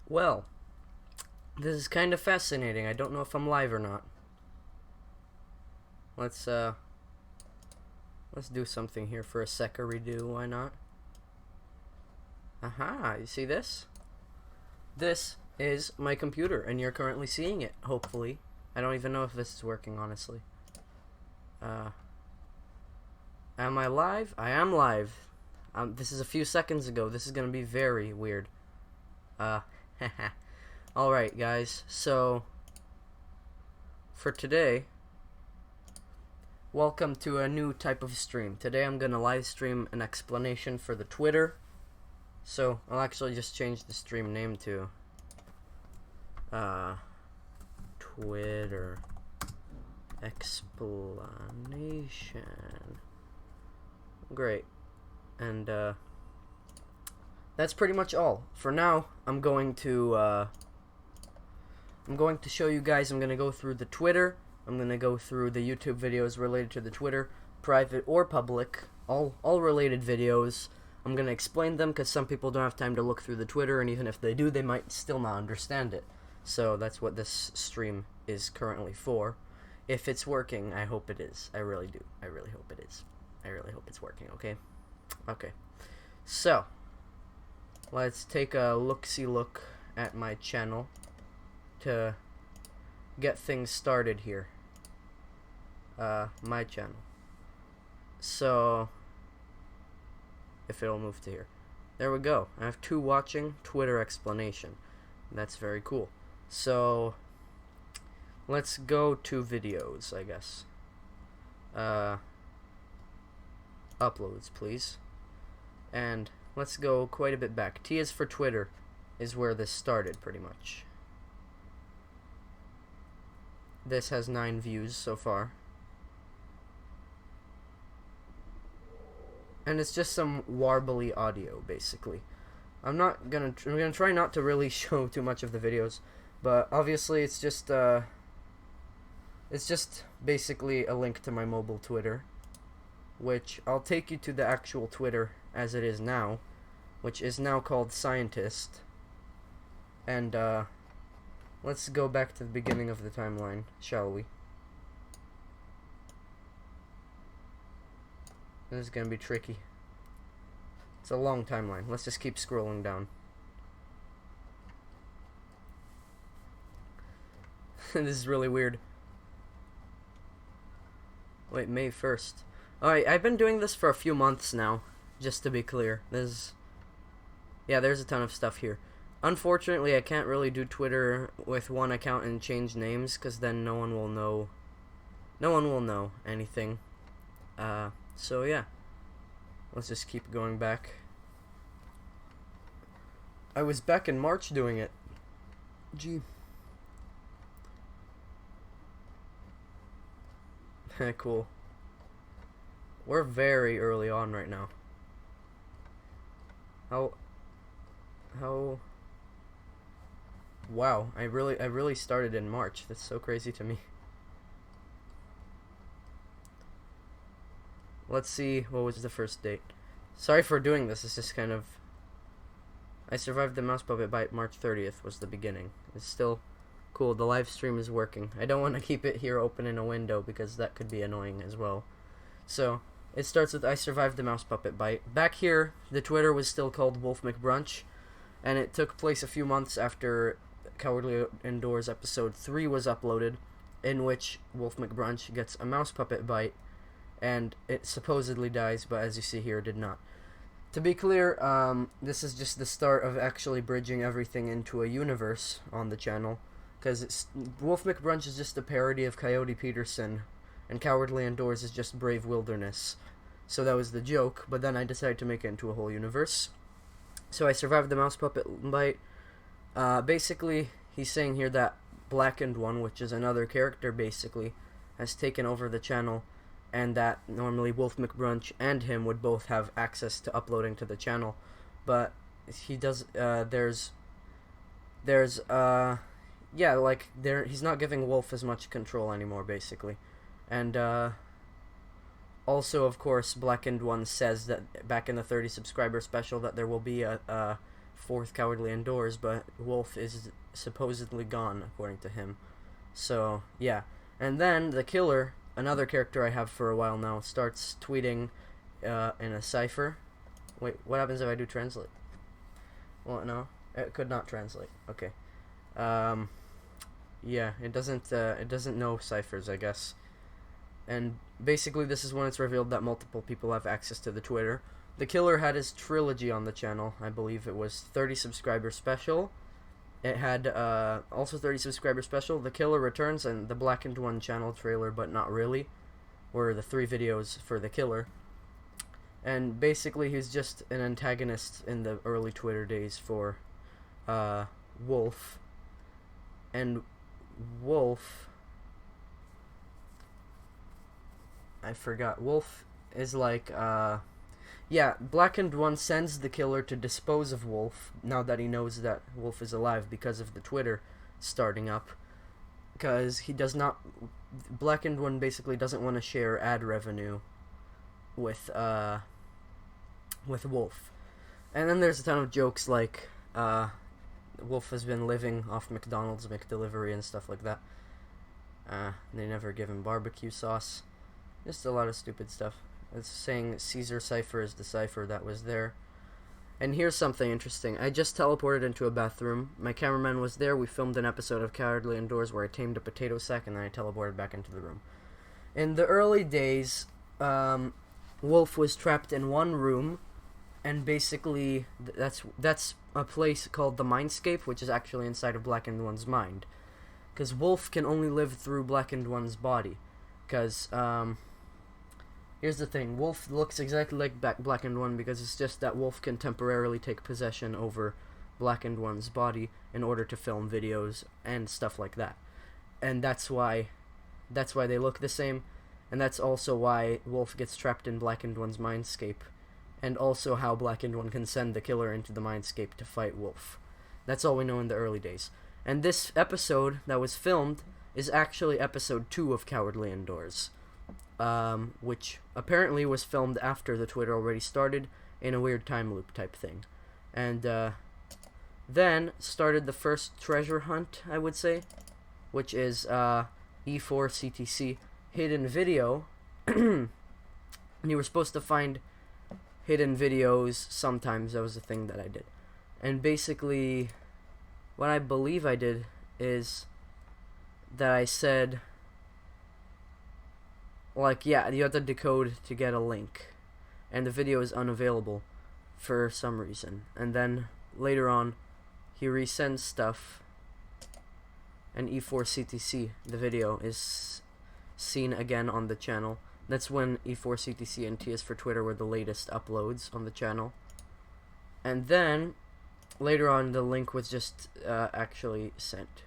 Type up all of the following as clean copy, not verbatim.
Well, this is kind of fascinating. I don't know if I'm live or not. Let's do something here for a redo. Why not? Aha, you see this? This is my computer, and you're currently seeing it, hopefully. I don't even know if this is working, honestly. Am I live? I am live. This is a few seconds ago. This is gonna be very weird. Alright, guys. So, for today, welcome to a new type of stream. Today I'm gonna live stream an explanation for the Twitter. So, I'll actually just change the stream name to Twitter explanation. Great. And that's pretty much all. For now, I'm going to show you guys. I'm going to go through the Twitter. I'm going to go through the YouTube videos related to the Twitter, private or public, all related videos. I'm going to explain them because some people don't have time to look through the Twitter, and even if they do, they might still not understand it. So that's what this stream is currently for. If it's working, I hope it is. I really do. I really hope it is. I really hope it's working, okay? Okay. So, let's take a look-see look at my channel to get things started here. My channel. So, if it'll move to here. There we go. I have 2 watching, Twitter explanation. That's very cool. So, let's go to videos, I guess. Uploads, please. And let's go quite a bit back. T is for Twitter is where this started, pretty much. This has 9 views so far. And it's just some warbly audio, basically. I'm gonna try not to really show too much of the videos, but obviously it's just basically a link to my mobile Twitter, which I'll take you to the actual Twitter as it is now, which is now called Scientist. And let's go back to the beginning of the timeline, shall we? This is gonna be tricky. It's a long timeline. Let's just keep scrolling down. This is really weird. Wait, May 1st. Alright, I've been doing this for a few months now, just to be clear. There's a ton of stuff here. Unfortunately, I can't really do Twitter with one account and change names, because then no one will know anything. So yeah. Let's just keep going back. I was back in March doing it. Gee. Cool. We're very early on right now. How wow, I really started in March. That's so crazy to me. Let's see, what was the first date? Sorry for doing this. It's just kind of, I survived the mouse puppet bite. March 30th was the beginning. It's still cool. The live stream is working. I don't want to keep it here open in a window because that could be annoying as well. So, it starts with I survived the mouse puppet bite. Back here, the Twitter was still called Wolf McBrunch, and it took place a few months after Cowardly Indoors episode 3 was uploaded, in which Wolf McBrunch gets a mouse puppet bite, and it supposedly dies, but as you see here, did not. To be clear, this is just the start of actually bridging everything into a universe on the channel, because Wolf McBrunch is just a parody of Coyote Peterson, and Cowardly Indoors is just Brave Wilderness. So that was the joke, but then I decided to make it into a whole universe. So I survived the mouse puppet bite. Basically, he's saying here that Blackened One, which is another character basically, has taken over the channel, and that normally Wolf McBrunch and him would both have access to uploading to the channel, but he does, he's not giving Wolf as much control anymore, basically. And also, of course, Blackened One says that back in the 30 subscriber special that there will be a fourth Cowardly Indoors, but Wolf is supposedly gone, according to him. So, yeah. And then the killer, another character I have for a while now, starts tweeting in a cipher. Wait, what happens if I do translate? Well, no, it could not translate. Okay. Yeah, it doesn't know ciphers, I guess. And basically, this is when it's revealed that multiple people have access to the Twitter. The killer had his trilogy on the channel. I believe it was 30 subscriber special. It had also 30 subscriber special, The Killer Returns, and the Blackened One channel trailer, but not really, were the 3 videos for The Killer. And basically, he's just an antagonist in the early Twitter days for Wolf. And Wolf, I forgot. Wolf is like, yeah, Blackened One sends the killer to dispose of Wolf, now that he knows that Wolf is alive because of the Twitter starting up. Because he does not, Blackened One basically doesn't want to share ad revenue with Wolf. And then there's a ton of jokes like, Wolf has been living off McDonald's McDelivery and stuff like that. They never give him barbecue sauce. Just a lot of stupid stuff. It's saying Caesar cipher is the cipher that was there. And here's something interesting. I just teleported into a bathroom. My cameraman was there. We filmed an episode of Cowardly Indoors where I tamed a potato sack and then I teleported back into the room. In the early days, Wolf was trapped in one room, and basically that's a place called the Mindscape, which is actually inside of Blackened One's mind. Because Wolf can only live through Blackened One's body. Because, here's the thing, Wolf looks exactly like Blackened One because it's just that Wolf can temporarily take possession over Blackened One's body in order to film videos and stuff like that. And that's why they look the same, and that's also why Wolf gets trapped in Blackened One's Mindscape, and also how Blackened One can send the killer into the Mindscape to fight Wolf. That's all we know in the early days. And this episode that was filmed is actually episode 2 of Cowardly Indoors. Which apparently was filmed after the Twitter already started in a weird time loop type thing. And then started the first treasure hunt, I would say, which is E4CTC hidden video. And you were supposed to find hidden videos sometimes. That was the thing that I did. And basically, what I believe I did is that I said, like, yeah, you have to decode to get a link, and the video is unavailable for some reason. And then later on, he resends stuff, and E4CTC, the video, is seen again on the channel. That's when E4CTC and TS for Twitter were the latest uploads on the channel. And then later on, the link was just actually sent.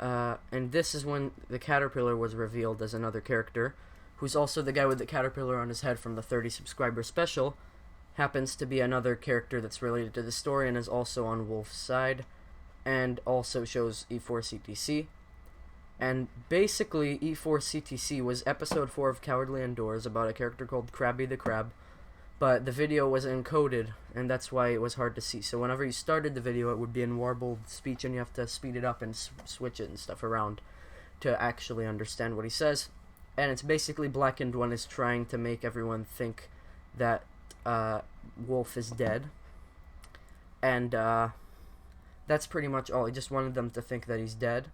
And this is when the Caterpillar was revealed as another character, who's also the guy with the caterpillar on his head from the 30 subscriber special, happens to be another character that's related to the story and is also on Wolf's side, and also shows E4CTC. And basically, E4CTC was episode 4 of Cowardly Indoors about a character called Krabby the Crab, but the video was encoded, and that's why it was hard to see. So whenever you started the video, it would be in warbled speech, and you have to speed it up and switch it and stuff around to actually understand what he says. And it's basically Blackened One is trying to make everyone think that Wolf is dead. And that's pretty much all. He just wanted them to think that he's dead.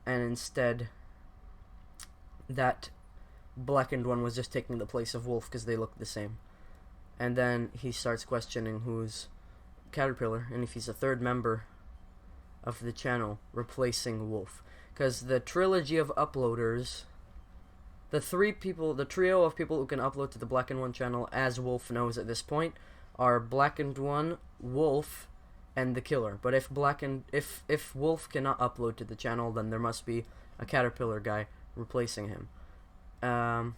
And instead, that Blackened One was just taking the place of Wolf because they look the same. And then he starts questioning who's Caterpillar, and if he's a third member of the channel replacing Wolf. Because the trilogy of uploaders, the trio of people who can upload to the Blackened One channel, as Wolf knows at this point, are Blackened One, Wolf, and the Killer. But if Wolf cannot upload to the channel, then there must be a Caterpillar guy replacing him. And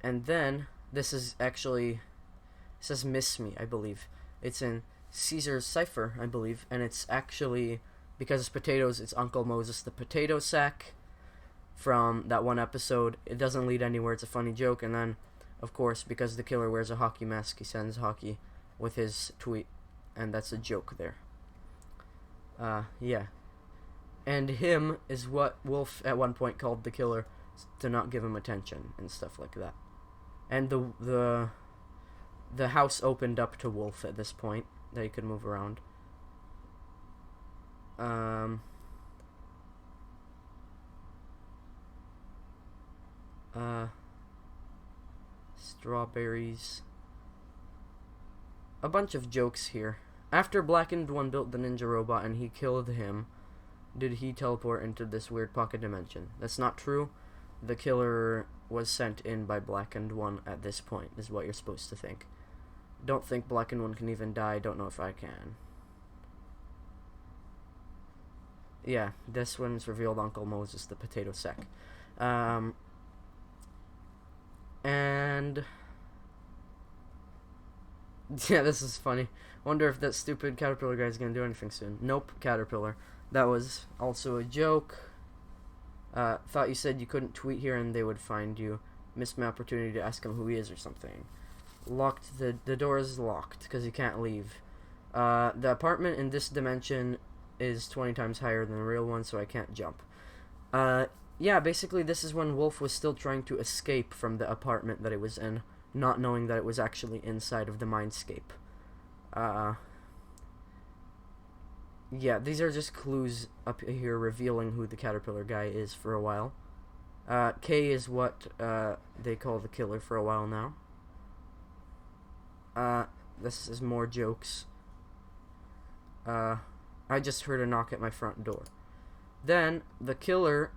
then this is actually, it says Miss Me, I believe. It's in Caesar's cipher, I believe, and it's actually, because it's potatoes, it's Uncle Moses the potato sack from that one episode. It doesn't lead anywhere, it's a funny joke. And then, of course, because the killer wears a hockey mask, he sends hockey with his tweet, and that's a joke there. Yeah. And him is what Wolf at one point called the killer to not give him attention and stuff like that. And the house opened up to Wolf at this point that he could move around. Strawberries. A bunch of jokes here. After Blackened One built the ninja robot and he killed him, did he teleport into this weird pocket dimension? That's not true. The killer was sent in by Blackened One at this point, is what you're supposed to think. Don't think Blackened One can even die. Don't know if I can. Yeah, this one's revealed Uncle Moses, the potato sack. And yeah, this is funny. Wonder if that stupid Caterpillar guy's gonna do anything soon. Nope, Caterpillar. That was also a joke. Thought you said you couldn't tweet here and they would find you. Missed my opportunity to ask him who he is or something. Locked, the door is locked because you can't leave. The apartment in this dimension is 20 times higher than the real one, so I can't jump. Yeah, basically this is when Wolf was still trying to escape from the apartment that he was in, not knowing that it was actually inside of the mindscape. Yeah, these are just clues up here revealing who the Caterpillar guy is for a while. K is what they call the killer for a while now. This is more jokes. I just heard a knock at my front door. Then the killer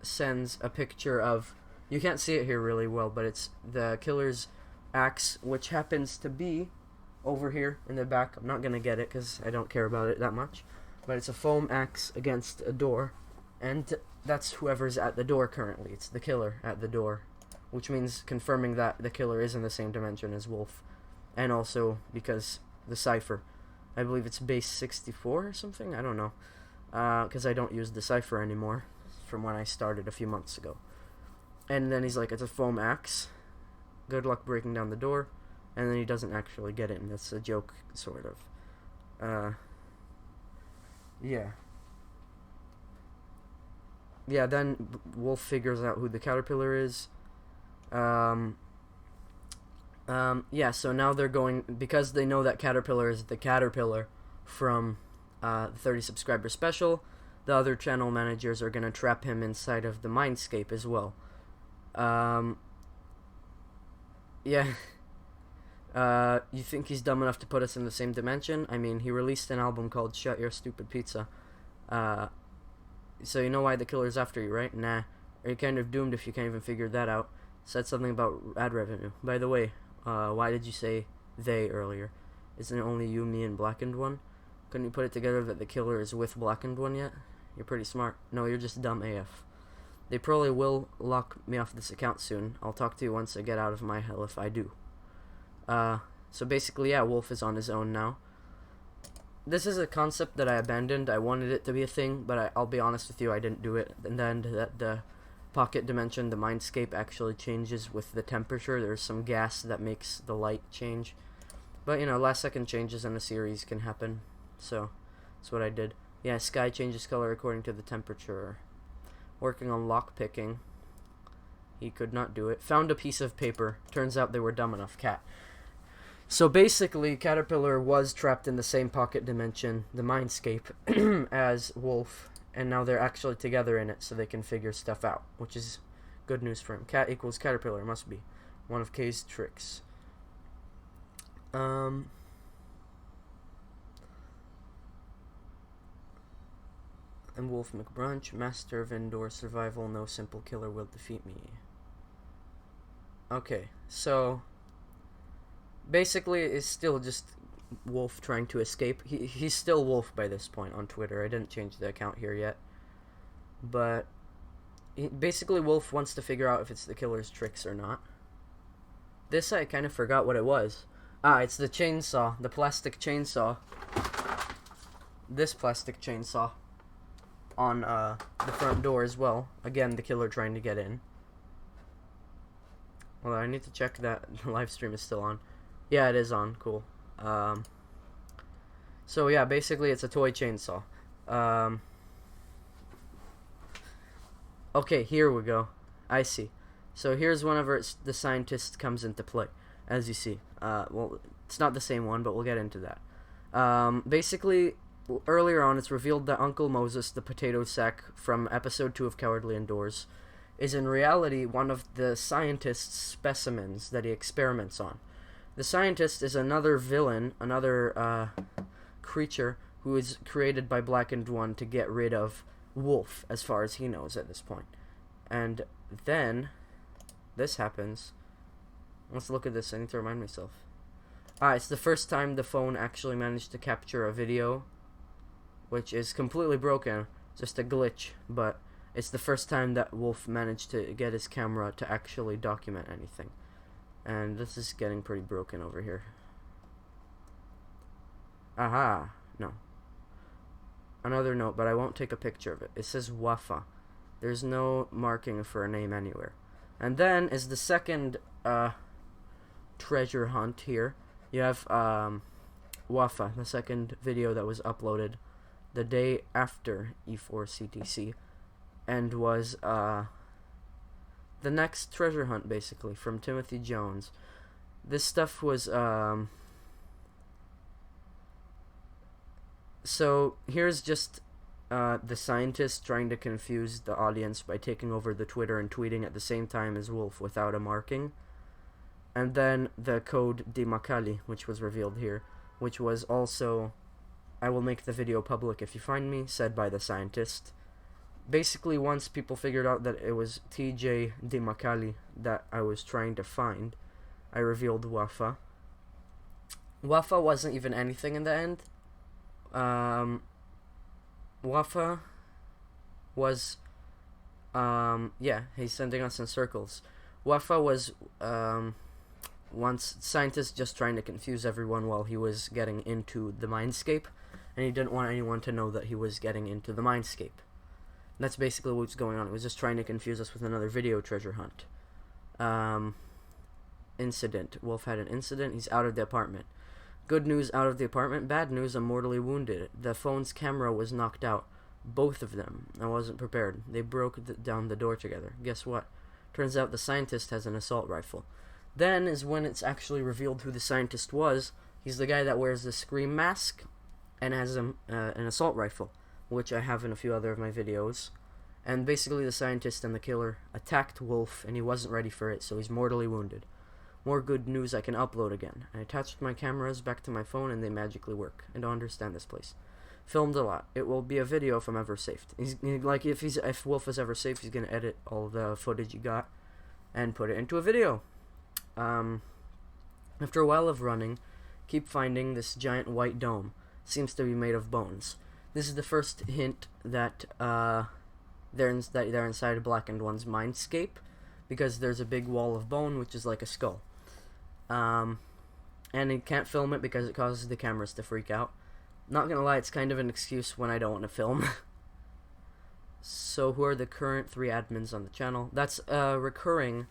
sends a picture of, you can't see it here really well, but it's the killer's axe, which happens to be over here in the back. I'm not gonna get it because I don't care about it that much, but it's a foam axe against a door, and that's whoever's at the door currently. It's the killer at the door, which means confirming that the killer is in the same dimension as Wolf, and also because the cipher, I believe it's base 64 or something, I don't know, because I don't use the cipher anymore from when I started a few months ago. And then he's like, it's a foam axe, good luck breaking down the door, and then he doesn't actually get it, and that's a joke, sort of. Yeah. Yeah, then Wolf figures out who the Caterpillar is. Yeah, so now they're going, because they know that Caterpillar is the Caterpillar from the 30 subscriber special, the other channel managers are going to trap him inside of the Mindscape as well. Yeah. You think he's dumb enough to put us in the same dimension? I mean, he released an album called Shut Your Stupid Pizza. So you know why the killer's after you, right? Nah. Are you kind of doomed if you can't even figure that out? Said something about ad revenue. By the way, why did you say they earlier? Isn't it only you, me, and Blackened One? Couldn't you put it together that the killer is with Blackened One yet? You're pretty smart. No, you're just dumb AF. They probably will lock me off this account soon. I'll talk to you once I get out of my hell if I do. So basically, yeah, Wolf is on his own now. This is a concept that I abandoned. I wanted it to be a thing, but I'll be honest with you, I didn't do it. And then the pocket dimension, the mindscape, actually changes with the temperature. There's some gas that makes the light change. But, you know, last second changes in a series can happen. So, that's what I did. Yeah, sky changes color according to the temperature. Working on lock picking. He could not do it. Found a piece of paper. Turns out they were dumb enough. Cat. So basically, Caterpillar was trapped in the same pocket dimension, the Mindscape, as Wolf, and now they're actually together in it so they can figure stuff out, which is good news for him. Cat equals Caterpillar, must be one of K's tricks. And Wolf McBrunch, Master of Indoor Survival, no simple killer will defeat me. Okay, so basically it's still just Wolf trying to escape. He's still Wolf by this point on Twitter. I didn't change the account here yet. But basically Wolf wants to figure out if it's the killer's tricks or not. This I kind of forgot what it was. It's the chainsaw, the plastic chainsaw. This plastic chainsaw on the front door as well. Again, the killer trying to get in. Well, I need to check that the live stream is still on. Yeah, it is on. Cool. So yeah, basically it's a toy chainsaw. Okay, here we go. I see. So here's whenever the scientist comes into play, as you see. Well, it's not the same one, but we'll get into that. Basically, earlier on, it's revealed that Uncle Moses, the potato sack from episode 2 of Cowardly Indoors, is in reality one of the scientist's specimens that he experiments on. The scientist is another villain, another creature who is created by Blackened One to get rid of Wolf, as far as he knows at this point. And then this happens. Let's look at this. I need to remind myself. It's the first time the phone actually managed to capture a video, which is completely broken, just a glitch, but it's the first time that Wolf managed to get his camera to actually document anything. And this is getting pretty broken over here. Aha, no. Another note, but I won't take a picture of it. It says Wafa. There's no marking for a name anywhere. And then is the second treasure hunt here. You have Wafa, the second video that was uploaded the day after E4CTC, and was the next treasure hunt, basically, from Timothy Jones. This stuff was so here's just the scientist trying to confuse the audience by taking over the Twitter and tweeting at the same time as Wolf without a marking. And then the code Di Macali, which was revealed here, which was also, I will make the video public if you find me, said by the scientist. Basically, once people figured out that it was TJ Di Macali that I was trying to find, I revealed Wafa. Wafa wasn't even anything in the end. Wafa was, yeah, he's sending us in circles. Wafa was, once scientists just trying to confuse everyone while he was getting into the mindscape, and he didn't want anyone to know that he was getting into the mindscape. That's basically what's going on. It was just trying to confuse us with another video treasure hunt. Incident. Wolf had an incident. He's out of the apartment. Good news, out of the apartment. Bad news, I'm mortally wounded. The phone's camera was knocked out. Both of them. I wasn't prepared. They broke down the door together. Guess what? Turns out the scientist has an assault rifle. Then is when it's actually revealed who the scientist was. He's the guy that wears the Scream mask and has an assault rifle, which I have in a few other of my videos. And basically the scientist and the killer attacked Wolf, and he wasn't ready for it, so he's mortally wounded. More good news, I can upload again. I attached my cameras back to my phone, and they magically work. I don't understand this place. Filmed a lot. It will be a video if I'm ever saved. If Wolf is ever safe, he's gonna edit all the footage he got and put it into a video. After a while of running, keep finding this giant white dome. Seems to be made of bones. This is the first hint that they're inside Blackened One's mindscape, because there's a big wall of bone, which is like a skull. And he can't film it because it causes the cameras to freak out. Not gonna lie, it's kind of an excuse when I don't want to film. So who are the current 3 admins on the channel? That's a recurring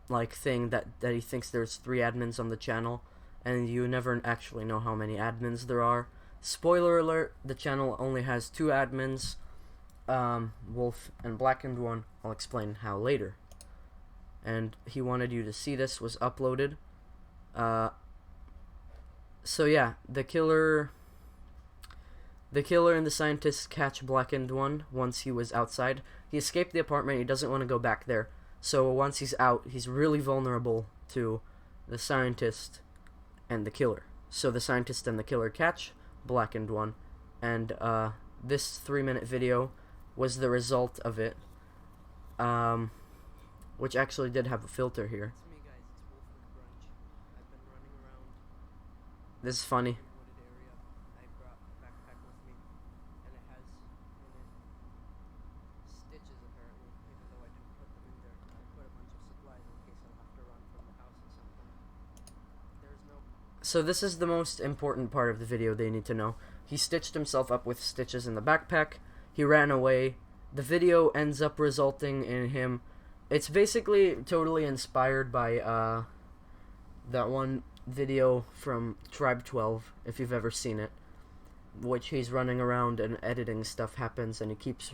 like thing that he thinks there's 3 admins on the channel, and you never actually know how many admins there are. Spoiler alert, the channel only has 2 admins, Wolf and Blackened One. I'll explain how later. And he wanted you to see this was uploaded. So yeah, the killer and the scientist catch Blackened One once he was outside. He escaped the apartment. He doesn't want to go back there. So once he's out, he's really vulnerable to the scientist and the killer. So the scientist and the killer catch Blackened One, and this 3-minute video was the result of it, which actually did have a filter here. It's me, guys. It's Wolf with Grunge. I've been running around This is funny. the wooded area. I brought a backpack with me, and it has in it stitches apparently, even though I didn't put them in there. I put a bunch of supplies in case I'll have to run from the house at some point. There's no... So this is the most important part of the video they need to know. He stitched himself up with stitches in the backpack. He ran away. The video ends up resulting in him... It's basically totally inspired by that one video from Tribe 12, if you've ever seen it, which he's running around and editing stuff happens, and he keeps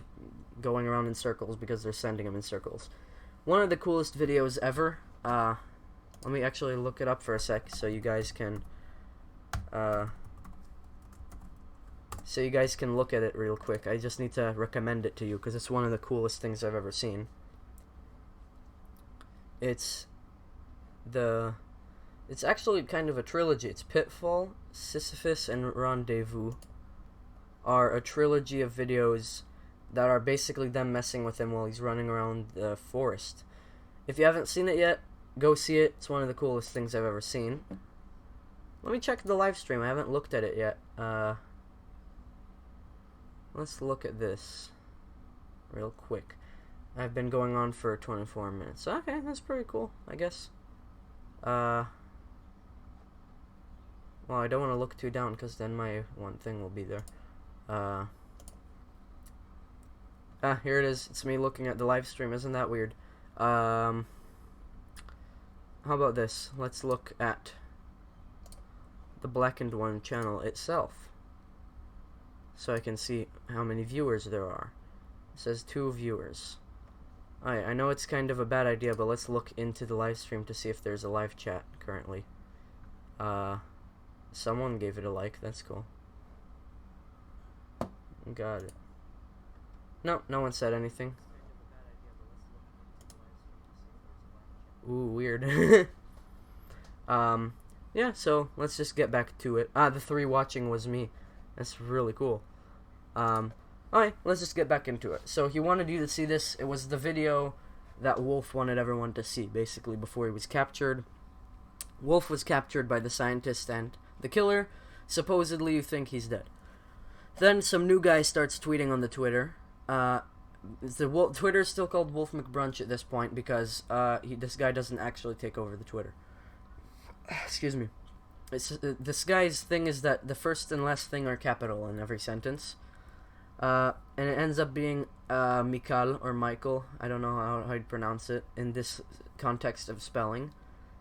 going around in circles because they're sending him in circles. One of the coolest videos ever. Let me actually look it up for a sec so you guys can look at it real quick. I just need to recommend it to you because it's one of the coolest things I've ever seen. It's actually kind of a trilogy. It's Pitfall, Sisyphus, and Rendezvous are a trilogy of videos that are basically them messing with him while he's running around the forest. If you haven't seen it yet, go see it. It's one of the coolest things I've ever seen. Let me check the live stream. I haven't looked at it yet. Let's look at this real quick. I've been going on for 24 minutes. Okay, that's pretty cool, I guess. Well, I don't want to look too down because then my one thing will be there. Here it is. It's me looking at the live stream. Isn't that weird? How about this? Let's look at the Blackened One channel itself, so I can see how many viewers there are. It says 2 viewers. I know it's kind of a bad idea, but let's look into the live stream to see if there's a live chat currently. Someone gave it a like. That's cool. Got it. No, no one said anything. Ooh, weird. Yeah, so let's just get back to it. The 3 watching was me. That's really cool. Alright, let's just get back into it. So he wanted you to see this. It was the video that Wolf wanted everyone to see, basically, before he was captured. Wolf was captured by the scientist and the killer. Supposedly you think he's dead. Then some new guy starts tweeting on the Twitter. Twitter's still called Wolf McBrunch at this point because this guy doesn't actually take over the Twitter. Excuse me. This guy's thing is that the first and last thing are capital in every sentence. And it ends up being Mikal or Michael. I don't know how I'd pronounce it in this context of spelling.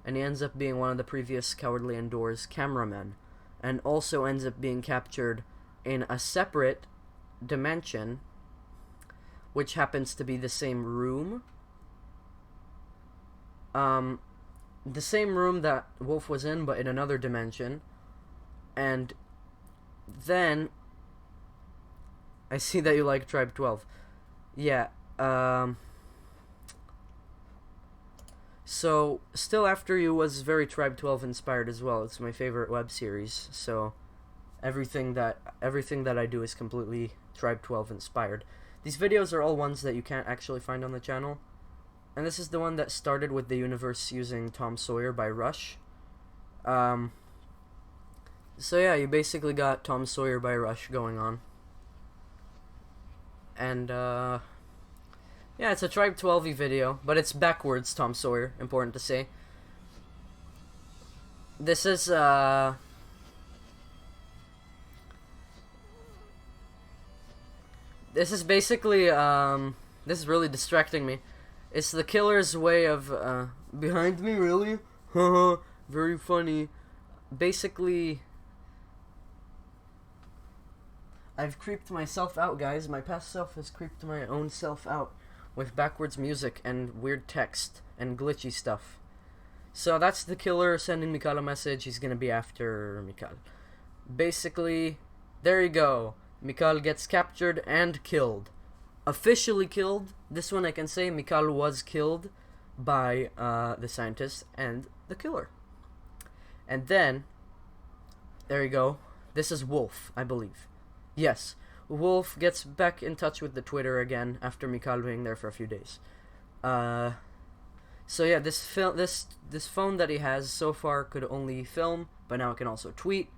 And he ends up being one of the previous Cowardly Indoors cameramen. And also ends up being captured in a separate dimension, which happens to be the same room. The same room that Wolf was in, but in another dimension. And then I see that you like Tribe 12. Yeah, so Still After You was very Tribe 12 inspired as well. It's my favorite web series, so everything that I do is completely Tribe 12 inspired. These videos are all ones that you can't actually find on the channel. And this is the one that started with the universe using Tom Sawyer by Rush. So yeah, you basically got Tom Sawyer by Rush going on. And yeah, it's a Tribe 12-y video, but it's backwards Tom Sawyer, important to say. This is basically this is really distracting me. It's the killer's way of behind me, really? Haha, very funny. Basically, I've creeped myself out, guys. My past self has creeped my own self out with backwards music and weird text and glitchy stuff. So that's the killer sending Mikal a message. He's gonna be after Mikal. Basically, there you go. Mikal gets captured and killed. Officially killed. This one I can say Mikal was killed by the scientist and the killer. And then, there you go. This is Wolf, I believe. Yes, Wolf gets back in touch with the Twitter again after Mikal being there for a few days. So yeah, this phone that he has so far could only film, but now it can also tweet.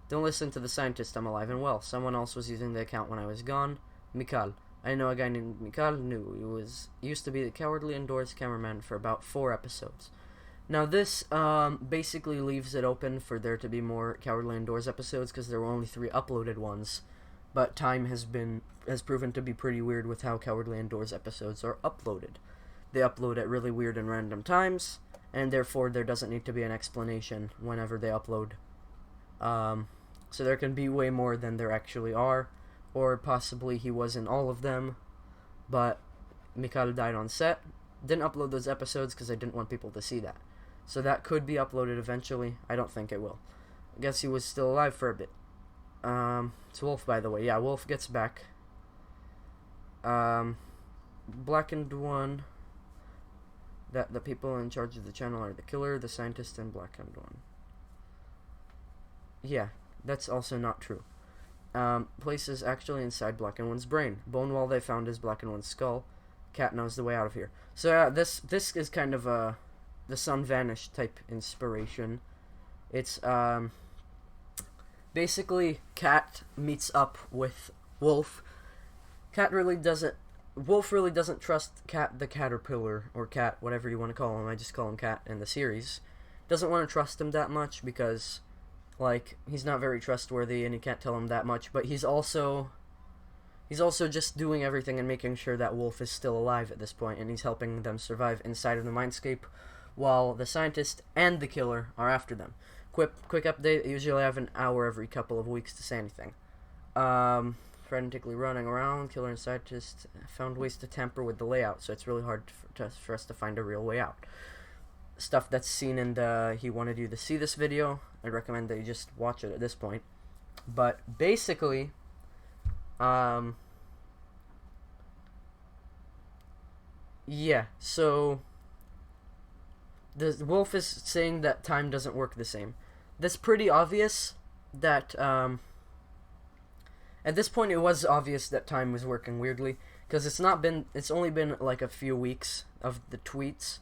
Don't listen to the scientist, I'm alive and well. Someone else was using the account when I was gone. Mikal. I know a guy named Mikal. He used to be the Cowardly Indoors cameraman for about 4 episodes. Now this basically leaves it open for there to be more Cowardly Indoors episodes because there were only 3 uploaded ones. But time has proven to be pretty weird with how Cowardly Indoors episodes are uploaded. They upload at really weird and random times, and therefore there doesn't need to be an explanation whenever they upload. So there can be way more than there actually are, or possibly he was in all of them, but Mikhail died on set. Didn't upload those episodes because I didn't want people to see that. So that could be uploaded eventually. I don't think it will. I guess he was still alive for a bit. It's Wolf, by the way. Yeah, Wolf gets back. Blackened One. That the people in charge of the channel are the killer, the scientist, and Blackened One. Yeah, that's also not true. Place is actually inside Blackened One's brain. Bone wall they found is Blackened One's skull. Cat knows the way out of here. So this is kind of a the sun vanished type inspiration. It's basically Cat meets up with Wolf. Wolf really doesn't trust Cat the caterpillar, or Cat, whatever you want to call him. I just call him Cat in the series. Doesn't want to trust him that much because, like, he's not very trustworthy and he can't tell him that much, but he's also just doing everything and making sure that Wolf is still alive at this point, and he's helping them survive inside of the mindscape while the scientist and the killer are after them. Quick update, I usually have an hour every couple of weeks to say anything. Frantically running around, killer and scientist found ways to tamper with the layout, so it's really hard for us to find a real way out. Stuff that's seen in the he wanted you to see this video, I recommend that you just watch it at this point. But basically, yeah, so the Wolf is saying that time doesn't work the same. That's pretty obvious that, at this point it was obvious that time was working weirdly, because it's only been like a few weeks of the tweets,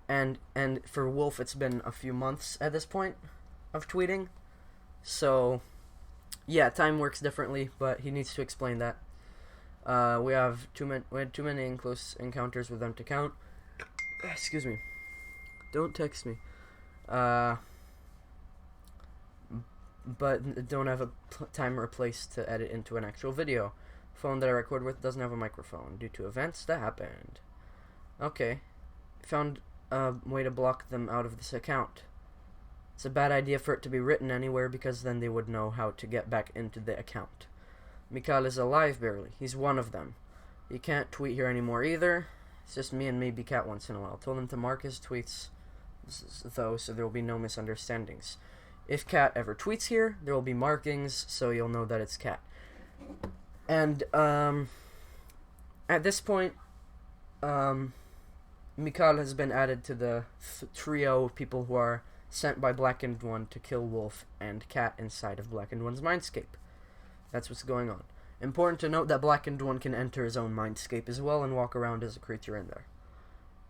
and for Wolf it's been a few months at this point of tweeting. So yeah, time works differently, but he needs to explain that. We had too many close encounters with them to count. Excuse me. Don't text me. But don't have a time or place to edit into an actual video. Phone that I record with doesn't have a microphone due to events that happened. Okay. Found a way to block them out of this account. It's a bad idea for it to be written anywhere, because then they would know how to get back into the account. Mikhail is alive barely. He's one of them. He can't tweet here anymore either. It's just me and maybe Cat once in a while. Told him to mark his tweets though, so there will be no misunderstandings. If Cat ever tweets here, there will be markings, so you'll know that it's Cat. And at this point, Mikhail has been added to the trio of people who are sent by Blackened One to kill Wolf and Cat inside of Blackened One's mindscape. That's what's going on. Important to note that Blackened One can enter his own mindscape as well and walk around as a creature in there.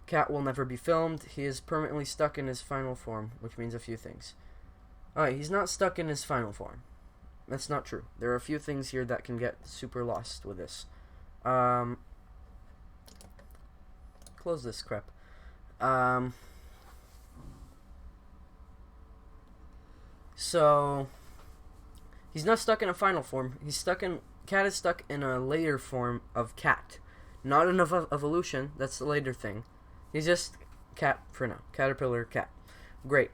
Cat will never be filmed. He is permanently stuck in his final form, which means a few things. Alright, he's not stuck in his final form. That's not true. There are a few things here that can get super lost with this. Close this crap. So he's not stuck in a final form. Cat is stuck in a later form of Cat. Not an evolution. That's the later thing. He's just Cat for now. Caterpillar Cat. Great.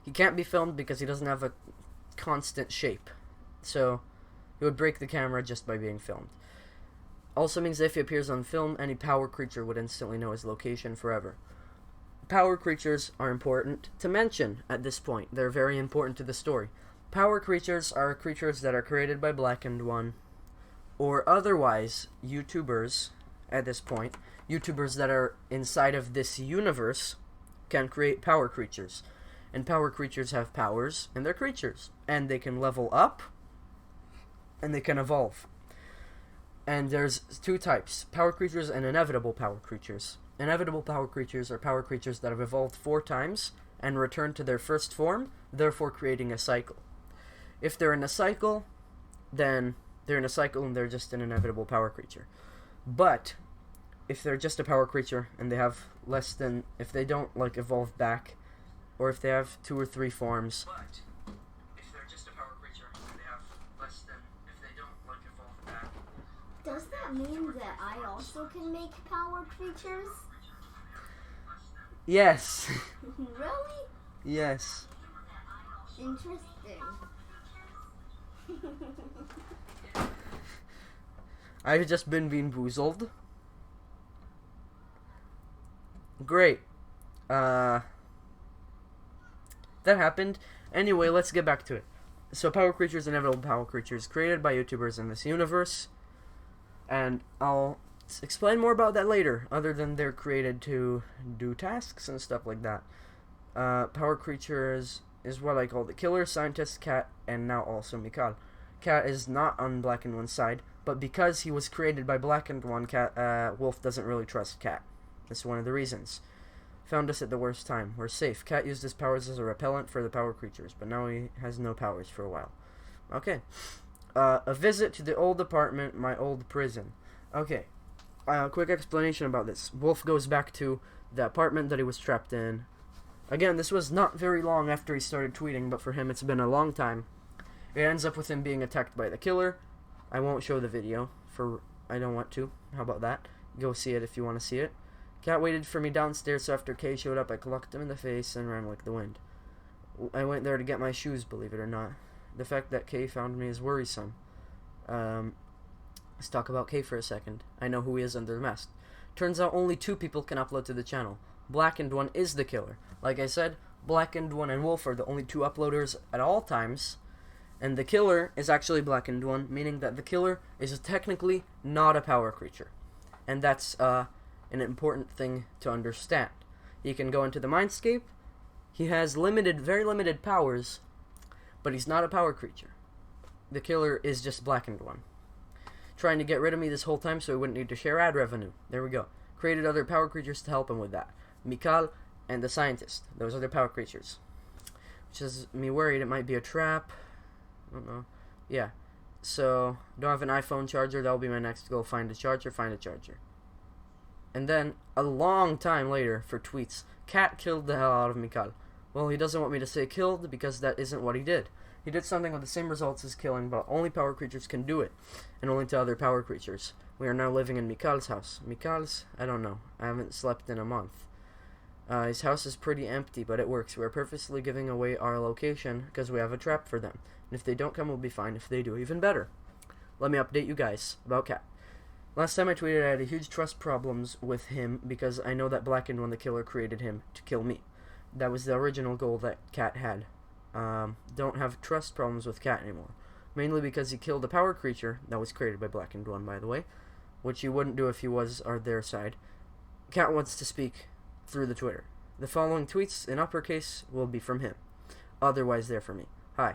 He can't be filmed because he doesn't have a constant shape. So he would break the camera just by being filmed. Also means that if he appears on film, any power creature would instantly know his location forever. Power creatures are important to mention at this point. They're very important to the story. Power creatures are creatures that are created by Blackened One, or otherwise YouTubers at this point. YouTubers that are inside of this universe can create power creatures. And power creatures have powers, and they're creatures. And they can level up, and they can evolve. And there's two types, power creatures and inevitable power creatures. Inevitable power creatures are power creatures that have evolved 4 times and returned to their first form, therefore creating a cycle. If they're in a cycle, then they're in a cycle and they're just an inevitable power creature. But if they're just a power creature and they have less than, if they don't like evolve back, or if they have 2 or 3 forms. But if they're just a power creature and they have less than, if they don't like evolve back. Does that mean that I also can make power creatures? Yes. Really? Yes. Interesting. I've just been boozled. Great. That happened. Anyway, let's get back to it. So, Power Creatures, Inevitable Power Creatures, created by YouTubers in this universe. And I'll explain more about that later, other than they're created to do tasks and stuff like that. Power Creatures is what I call the killer, scientist, Cat, and now also Mikal. Cat is not on Black and One's side, but because he was created by Black and One, Wolf doesn't really trust Cat. That's one of the reasons. Found us at the worst time. We're safe. Cat used his powers as a repellent for the Power Creatures, but now he has no powers for a while. Okay. A visit to the old apartment, my old prison. Okay. Quick explanation about this. Wolf goes back to the apartment that he was trapped in. Again, this was not very long after he started tweeting, but for him it's been a long time. It ends up with him being attacked by the killer. I won't show the video, I don't want to. How about that? Go see it if you want to see it. Cat waited for me downstairs, so after Kay showed up, I clocked him in the face and ran like the wind. I went there to get my shoes, believe it or not. The fact that Kay found me is worrisome. Let's talk about Kay for a second. I know who he is under the mask. Turns out only 2 people can upload to the channel. Black and One is the killer. Like I said, Black and One and Wolf are the only 2 uploaders at all times. And the killer is actually Black and One, meaning that the killer is technically not a power creature. And that's an important thing to understand. He can go into the Mindscape. He has very limited powers, but he's not a power creature. The killer is just Black and One. Trying to get rid of me this whole time so he wouldn't need to share ad revenue. There we go. Created other power creatures to help him with that. Mikal and the scientist. Those are the power creatures. Which has me worried it might be a trap. I don't know. Yeah. So, don't have an iPhone charger. That'll be my next goal. Find a charger. And then, a long time later, for tweets, Cat killed the hell out of Mikal. Well, he doesn't want me to say killed because that isn't what he did. He did something with the same results as killing, but only power creatures can do it, and only to other power creatures. We are now living in Mikal's house. Mikal's? I don't know. I haven't slept in a month. His house is pretty empty, but it works. We're purposely giving away our location because we have a trap for them. And if they don't come, we'll be fine. If they do, even better. Let me update you guys about Cat. Last time I tweeted, I had a huge trust problems with him because I know that Black and One, the killer, created him to kill me. That was the original goal that Cat had. Don't have trust problems with Cat anymore. Mainly because he killed a power creature that was created by Black and One, by the way, which he wouldn't do if he was on their side. Cat wants to speak through the Twitter. The following tweets in uppercase will be from him. Otherwise, they're from me. Hi.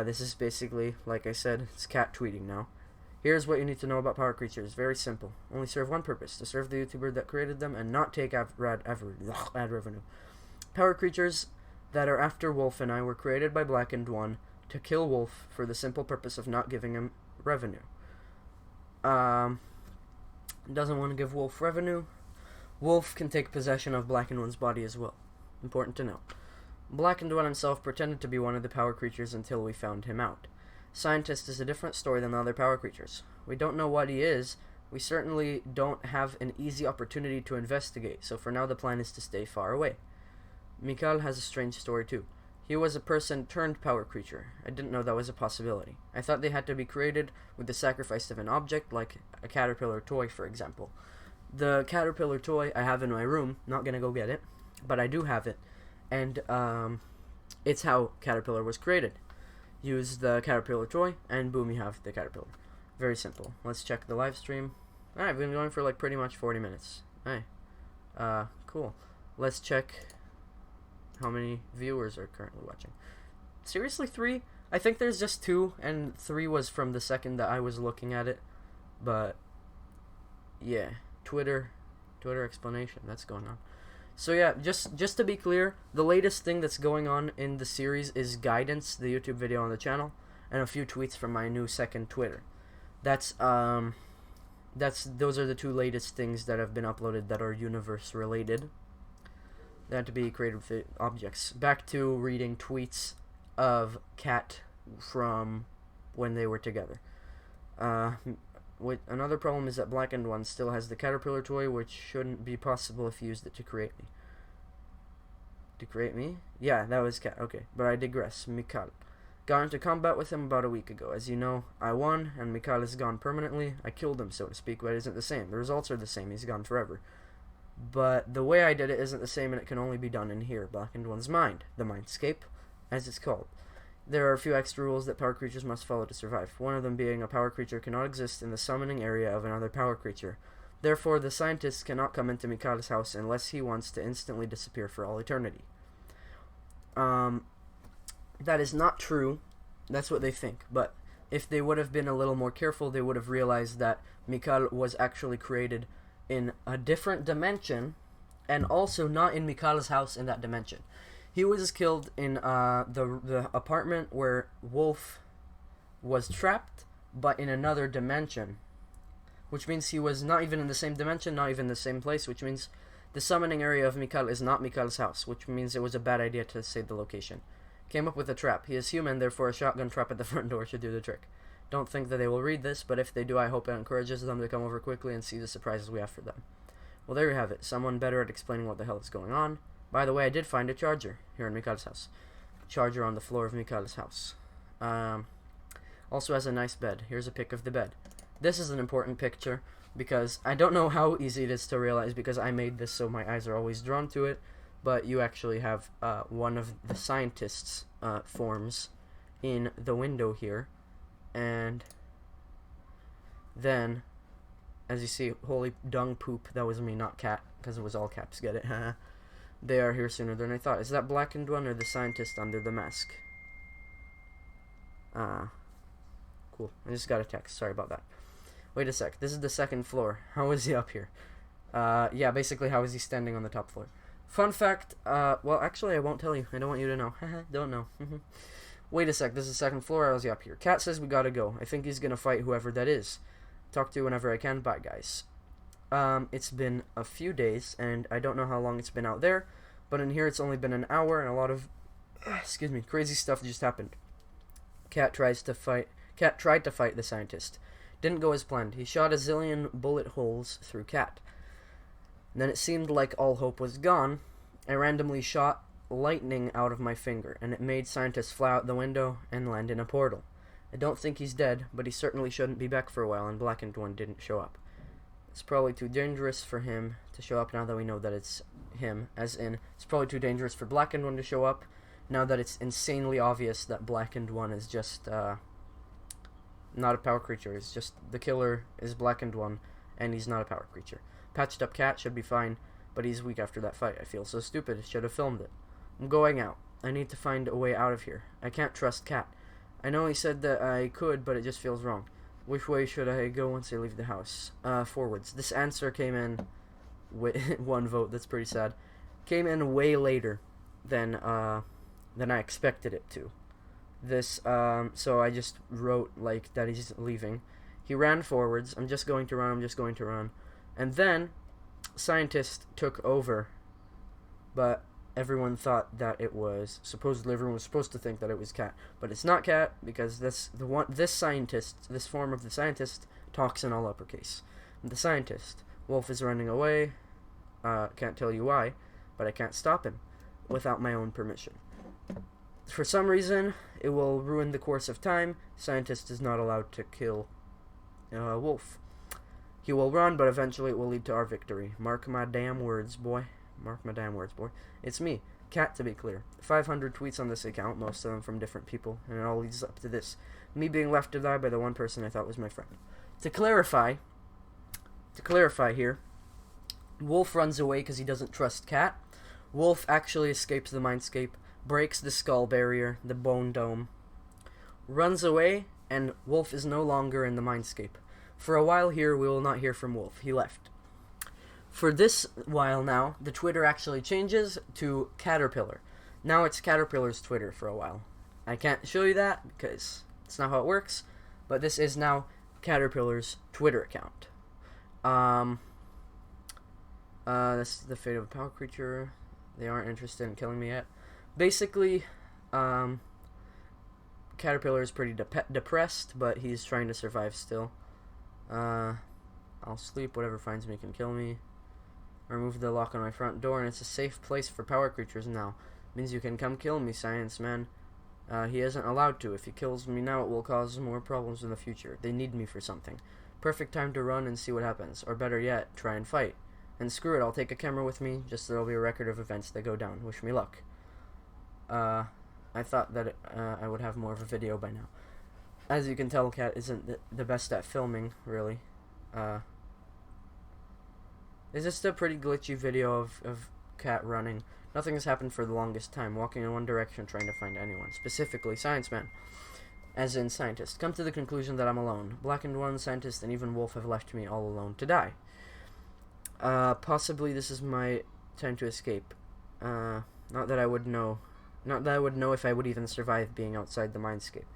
This is basically, like I said, it's Cat tweeting now. Here's what you need to know about power creatures. Very simple. Only serve one purpose, to serve the YouTuber that created them and not take ad revenue. Power creatures that are after Wolf and I were created by Black and One to kill Wolf for the simple purpose of not giving him revenue. Doesn't want to give Wolf revenue. Wolf can take possession of Black and One's body as well. Important to note. Black and One himself pretended to be one of the power creatures until we found him out. Scientist is a different story than the other power creatures. We don't know what he is. We certainly don't have an easy opportunity to investigate, so for now the plan is to stay far away. Mikal has a strange story too. He was a person turned power creature. I didn't know that was a possibility. I thought they had to be created with the sacrifice of an object, like a caterpillar toy, for example. The caterpillar toy I have in my room, not gonna go get it, but I do have it, and it's how Caterpillar was created. Use the Caterpillar toy, and boom, you have the Caterpillar. Very simple. Let's check the live stream. Alright, I've been going for like pretty much 40 minutes. Hey. Cool. Let's check how many viewers are currently watching. Seriously, 3? I think there's just 2, and 3 was from the second that I was looking at it. But, yeah. Twitter explanation. That's going on. So yeah, just to be clear, the latest thing that's going on in the series is Guidance, the YouTube video on the channel, and a few tweets from my new second Twitter. Those are the 2 latest things that have been uploaded that are universe related. They had to be created with objects. Back to reading tweets of Cat from when they were together. Another problem is that Black and One still has the Caterpillar toy, which shouldn't be possible if you used it to create me. To create me? Yeah, that was Cat. Okay, but I digress. Mikal. Got into combat with him about a week ago. As you know, I won, and Mikal is gone permanently. I killed him, so to speak, but it isn't the same. The results are the same. He's gone forever. But the way I did it isn't the same, and it can only be done in here, Blackened One's mind. The Mindscape, as it's called. There are a few extra rules that power creatures must follow to survive. One of them being a power creature cannot exist in the summoning area of another power creature. Therefore, the scientist cannot come into Mikala's house unless he wants to instantly disappear for all eternity. That is not true. That's what they think. But if they would have been a little more careful, they would have realized that Mikal was actually created in a different dimension, and also not in Mikala's house in that dimension. He was killed in the apartment where Wolf was trapped, but in another dimension. Which means he was not even in the same dimension, not even the same place, which means the summoning area of Mikal is not Mikal's house, which means it was a bad idea to say the location. Came up with a trap. He is human, therefore a shotgun trap at the front door should do the trick. Don't think that they will read this, but if they do, I hope it encourages them to come over quickly and see the surprises we have for them. Well, there you have it. Someone better at explaining what the hell is going on. By the way, I did find a charger here in Mikal's house. Charger on the floor of Mikal's house. Also has a nice bed. Here's a pic of the bed. This is an important picture because I don't know how easy it is to realize because I made this so my eyes are always drawn to it, but you actually have one of the scientist's forms in the window here, and then, as you see, holy dung poop, that was me, not cat, because it was all caps, get it? They are here sooner than I thought. Is that Blackened One or the scientist under the mask? Cool. I just got a text, sorry about that. Wait a sec, this is the second floor. How is he up here? Yeah, basically, how is he standing on the top floor? Fun fact, well, actually, I won't tell you. I don't want you to know. Don't know. Wait a sec, this is the second floor. How's he up here? Cat says we gotta go. I think he's gonna fight whoever that is. Talk to you whenever I can. Bye, guys. It's been a few days, and I don't know how long it's been out there, but in here it's only been an hour, and a lot of, excuse me, crazy stuff just happened. Cat tried to fight the scientist. Didn't go as planned. He shot a zillion bullet holes through Cat. Then it seemed like all hope was gone. I randomly shot lightning out of my finger, and it made scientist fly out the window and land in a portal. I don't think he's dead, but he certainly shouldn't be back for a while, and Blackened One didn't show up. It's probably too dangerous for him to show up now that we know that it's him, as in, it's probably too dangerous for Blackened One to show up now that it's insanely obvious that Blackened One is just, not a power creature. It's just, the killer is Blackened One, and he's not a power creature. Patched up Cat should be fine, but he's weak after that fight. I feel so stupid. Should have filmed it. I'm going out. I need to find a way out of here. I can't trust Cat. I know he said that I could, but it just feels wrong. Which way should I go once I leave the house? Forwards. This answer came in with one vote. That's pretty sad. Came in way later than I expected it to. This, so I just wrote, like, that he's leaving. He ran forwards. I'm just going to run. And then, Scientist took over. But everyone thought that it was, supposedly everyone was supposed to think that it was Cat. But it's not Cat, because this form of the scientist talks in all uppercase. The scientist. Wolf is running away. Can't tell you why, but I can't stop him without my own permission. For some reason, it will ruin the course of time. Scientist is not allowed to kill Wolf. He will run, but eventually it will lead to our victory. Mark my damn words, boy. Mark my damn words, boy. It's me, Cat, to be clear. 500 tweets on this account, most of them from different people, and it all leads up to this. Me being left to die by the one person I thought was my friend. To clarify here, Wolf runs away because he doesn't trust Cat. Wolf actually escapes the Mindscape, breaks the skull barrier, the bone dome, runs away, and Wolf is no longer in the Mindscape. For a while here, we will not hear from Wolf. He left. For this while now, the Twitter actually changes to Caterpillar. Now it's Caterpillar's Twitter for a while. I can't show you that because it's not how it works, but this is now Caterpillar's Twitter account. This is the fate of a power creature. They aren't interested in killing me yet. Basically, Caterpillar is pretty depressed, but he's trying to survive still. I'll sleep. Whatever finds me can kill me. Remove the lock on my front door, and it's a safe place for power creatures now. Means you can come kill me, Science Man. He isn't allowed to. If he kills me now, it will cause more problems in the future. They need me for something. Perfect time to run and see what happens. Or better yet, try and fight. And screw it, I'll take a camera with me, just so there'll be a record of events that go down. Wish me luck. I thought that I would have more of a video by now. As you can tell, Cat isn't the best at filming, really. It's just a pretty glitchy video of Cat running. Nothing has happened for the longest time, walking in one direction trying to find anyone, specifically Science Man, as in Scientist. Come to the conclusion that I'm alone. Blackened One, Scientist, and even Wolf have left me all alone to die. Possibly this is my time to escape. Not that I would know if I would even survive being outside the mindscape.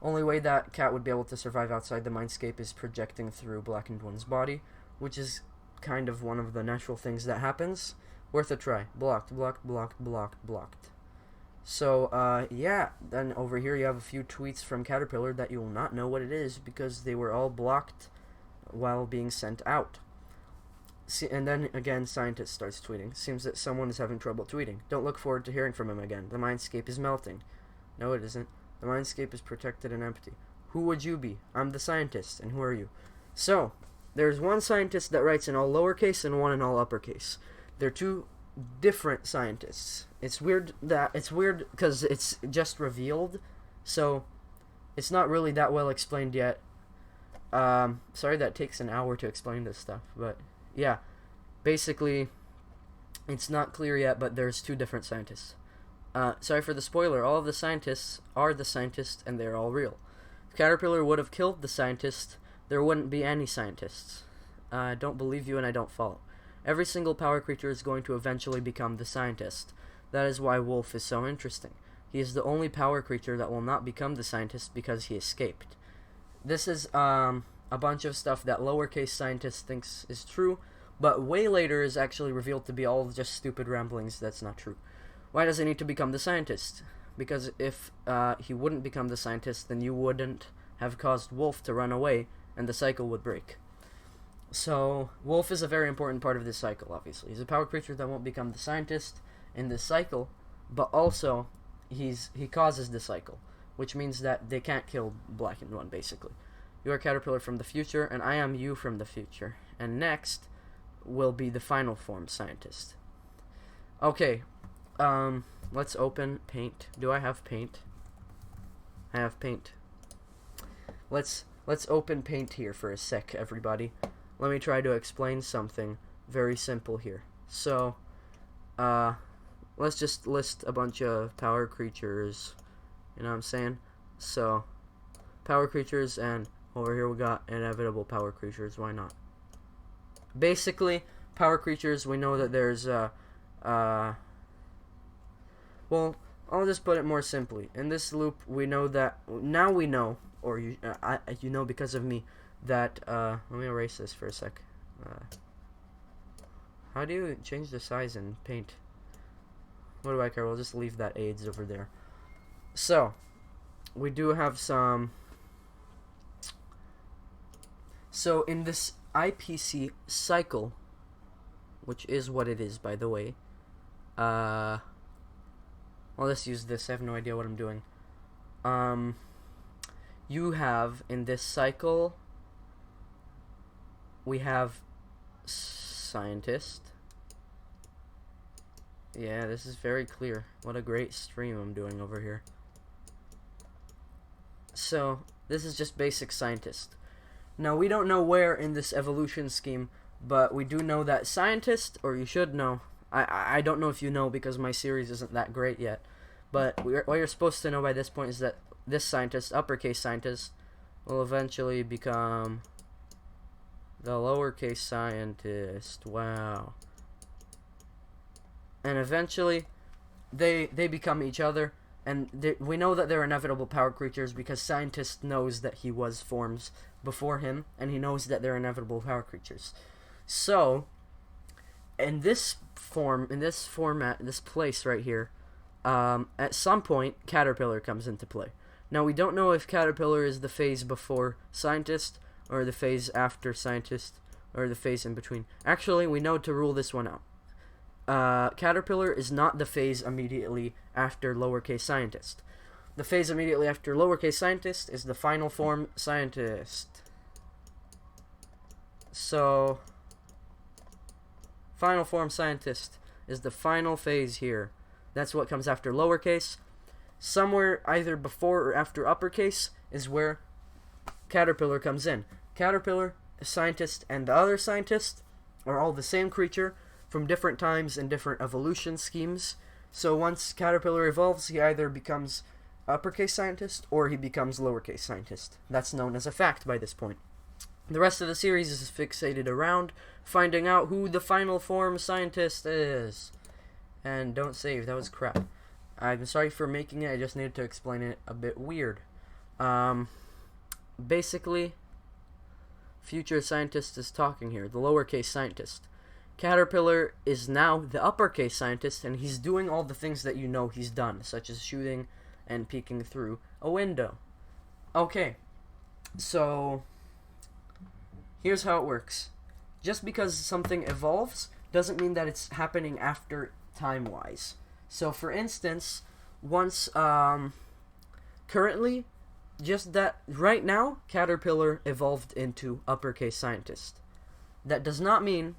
Only way that Cat would be able to survive outside the mindscape is projecting through Blackened One's body, which is kind of one of the natural things that happens. Worth a try. Blocked, blocked, blocked, blocked, blocked. So, yeah, then over here you have a few tweets from Caterpillar that you will not know what it is because they were all blocked while being sent out. See, and then again, Scientist starts tweeting. Seems that someone is having trouble tweeting. Don't look forward to hearing from him again. The mindscape is melting. No, it isn't. The mindscape is protected and empty. Who would you be? I'm the Scientist, and who are you? So, there's one Scientist that writes in all lowercase and one in all uppercase. They're two different Scientists. It's weird because it's just revealed, so it's not really that well explained yet. Sorry that takes an hour to explain this stuff, but yeah, basically, it's not clear yet, but there's two different Scientists. Sorry for the spoiler, all of the Scientists are the Scientists, and they're all real. If Caterpillar would have killed the Scientist, there wouldn't be any Scientists. I don't believe you, and I don't follow. Every single power creature is going to eventually become the Scientist. That is why Wolf is so interesting. He is the only power creature that will not become the Scientist because he escaped. This is, a bunch of stuff that lowercase Scientist thinks is true, but way later is actually revealed to be all just stupid ramblings that's not true. Why does he need to become the Scientist? Because if he wouldn't become the Scientist, then you wouldn't have caused Wolf to run away, and the cycle would break. So, Wolf is a very important part of this cycle, obviously. He's a power creature that won't become the Scientist in this cycle, but also, he causes the cycle, which means that they can't kill Blackened One, basically. You are Caterpillar from the future, and I am you from the future. And next will be the final form Scientist. Okay, let's open Paint. Do I have Paint? I have Paint. Let's open Paint here for a sec, everybody. Let me try to explain something very simple here. So, let's just list a bunch of power creatures. You know what I'm saying? So, power creatures, and over here we got inevitable power creatures. Why not? Basically, power creatures, we know that there's, well, I'll just put it more simply. In this loop, we know that, now we know, or you know because of me, that, let me erase this for a sec. How do you change the size in Paint? What do I care? We'll just leave that AIDS over there. So, we do have some. So, in this IPC cycle, which is what it is, by the way, I'll just use this. I have no idea what I'm doing. You have, in this cycle, we have Scientist. Yeah, this is very clear. What a great stream I'm doing over here. So, this is just basic Scientist. Now, we don't know where in this evolution scheme, but we do know that Scientist, or you should know, I don't know if you know because my series isn't that great yet, but what you're supposed to know by this point is that this Scientist, uppercase Scientist, will eventually become the lowercase Scientist. Wow. And eventually, they become each other, and we know that they're inevitable power creatures because Scientist knows that he was forms before him, and he knows that they're inevitable power creatures. So, in this form, in this format, this place right here, at some point, Caterpillar comes into play. Now, we don't know if Caterpillar is the phase before Scientist, or the phase after Scientist, or the phase in between. Actually, we know to rule this one out. Caterpillar is not the phase immediately after lowercase scientist. The phase immediately after lowercase scientist is the final form scientist. So, final form scientist is the final phase here. That's what comes after lowercase. Somewhere either before or after uppercase is where Caterpillar comes in. Caterpillar, a scientist, and the other scientist are all the same creature from different times and different evolution schemes. So once Caterpillar evolves, he either becomes uppercase scientist or he becomes lowercase scientist. That's known as a fact by this point. The rest of the series is fixated around finding out who the final form scientist is. And don't save, that was crap. I'm sorry for making it, I just needed to explain it a bit weird. Basically, future scientist is talking here, the lowercase scientist. Caterpillar is now the uppercase scientist, and he's doing all the things that you know he's done, such as shooting and peeking through a window. Okay, so here's how it works. Just because something evolves doesn't mean that it's happening after time-wise. So for instance, once currently, just that right now, Caterpillar evolved into uppercase scientist. That does not mean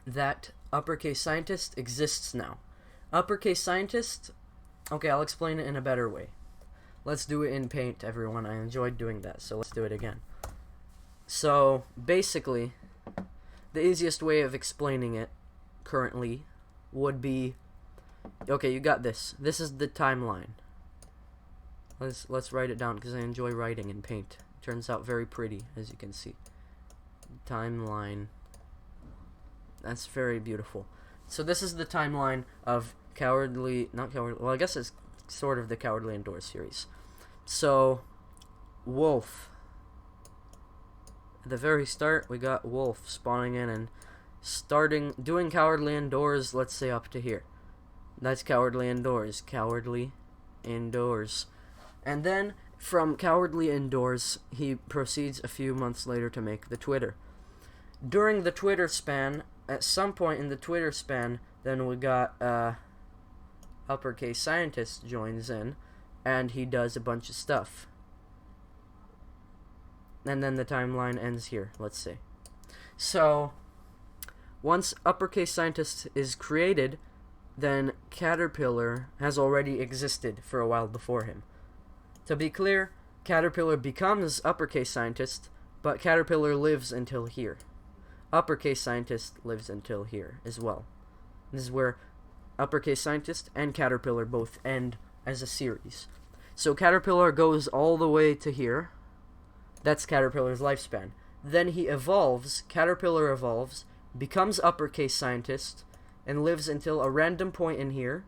that uppercase scientist exists now. Uppercase scientist, okay, I'll explain it in a better way. Let's do it in Paint, everyone. I enjoyed doing that, so let's do it again. So basically, the easiest way of explaining it currently would be, okay, you got this. This is the timeline. Let's write it down because I enjoy writing in Paint. It turns out very pretty, as you can see. Timeline. That's very beautiful. So this is the timeline of well, I guess it's sort of the Cowardly Indoors series. So, Wolf. At the very start, we got Wolf spawning in and doing Cowardly Indoors, let's say up to here. That's Cowardly Indoors. Cowardly Indoors. And then, from Cowardly Indoors, he proceeds a few months later to make the Twitter. During the Twitter span, at some point in the Twitter span, then we got uppercase scientist joins in, and he does a bunch of stuff. And then the timeline ends here, let's say. So, once uppercase scientist is created, then Caterpillar has already existed for a while before him. To be clear, Caterpillar becomes uppercase scientist, but Caterpillar lives until here. Uppercase scientist lives until here as well. This is where uppercase scientist and Caterpillar both end as a series. So Caterpillar goes all the way to here. That's Caterpillar's lifespan. Then he evolves, Caterpillar evolves, becomes uppercase scientist, and lives until a random point in here,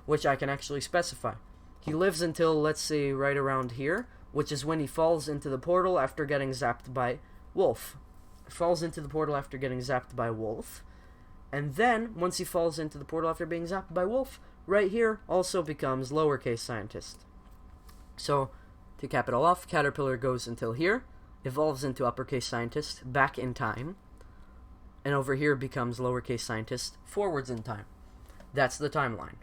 which I can actually specify. He lives until, let's say, right around here, which is when he falls into the portal after getting zapped by Wolf. Falls into the portal after getting zapped by Wolf. And then, once he falls into the portal after being zapped by Wolf, right here also becomes lowercase scientist. So, to cap it all off, Caterpillar goes until here, evolves into uppercase scientist, back in time, and over here becomes lowercase scientist, forwards in time. That's the timeline.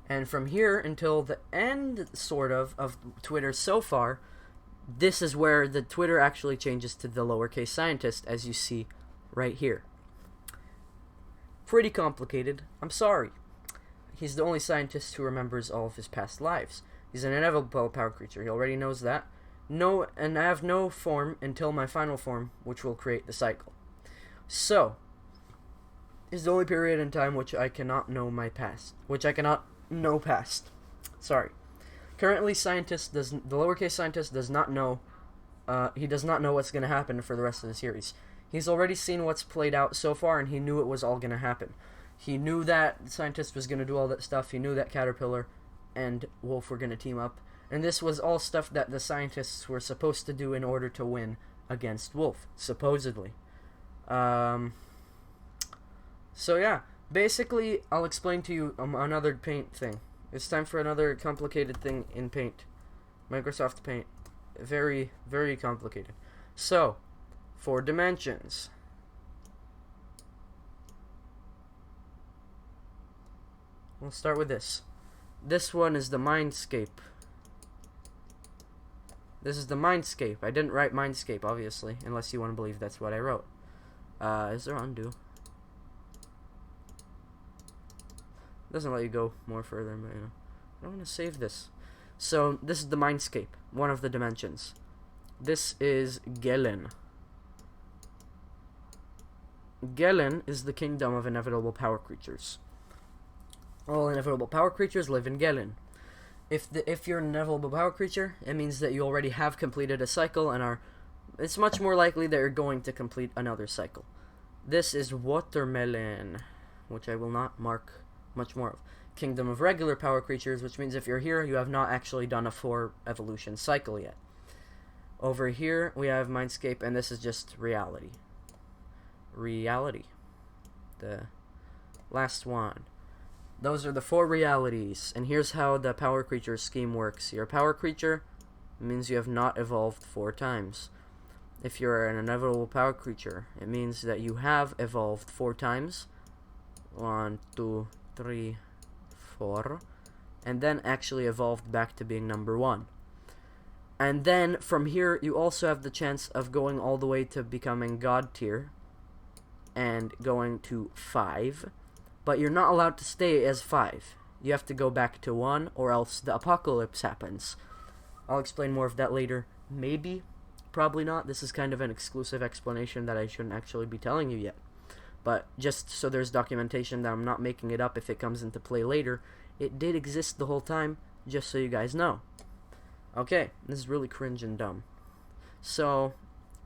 And from here until the end, sort of Twitter so far, this is where the Twitter actually changes to the lowercase scientist, as you see right here. Pretty complicated. I'm sorry. He's the only scientist who remembers all of his past lives. He's an inevitable power creature. He already knows that. And I have no form until my final form, which will create the cycle. So, is the only period in time which I cannot know my past. Which I cannot know past. Sorry. Currently, the lowercase scientist does not know. He does not know what's going to happen for the rest of the series. He's already seen what's played out so far, and he knew it was all going to happen. He knew that the scientist was going to do all that stuff. He knew that Caterpillar and Wolf were going to team up. And this was all stuff that the scientists were supposed to do in order to win against Wolf, supposedly. So yeah, basically, I'll explain to you another Paint thing. It's time for another complicated thing in Paint. Microsoft Paint. Very, very complicated. So, 4 dimensions. we'll start with this. This one is the Mindscape. This is the Mindscape. I didn't write Mindscape, obviously, unless you want to believe that's what I wrote. Is there undo? Doesn't let you go more further, but you know. I don't want to save this. So, this is the Mindscape, one of the dimensions. This is Gelen. Gelen is the kingdom of inevitable power creatures. All inevitable power creatures live in Gelen. If you're an inevitable power creature, it means that you already have completed a cycle and it's much more likely that you're going to complete another cycle. This is Watermelon, which I will not mark much more of. Kingdom of regular power creatures, which means if you're here, you have not actually done a 4 evolution cycle yet. Over here, we have Mindscape, and this is just reality. Reality. The last one. Those are the 4 realities, and here's how the power creature scheme works. You're a power creature, it means you have not evolved 4 times. If you're an inevitable power creature, it means that you have evolved 4 times. 1, 2, 3, 4. And then actually evolved back to being number 1. And then, from here, you also have the chance of going all the way to becoming God tier, and going to 5. But you're not allowed to stay as 5. You have to go back to 1, or else the apocalypse happens. I'll explain more of that later. Maybe. Probably not. This is kind of an exclusive explanation that I shouldn't actually be telling you yet. But just so there's documentation that I'm not making it up if it comes into play later, it did exist the whole time, just so you guys know. Okay, this is really cringe and dumb. So,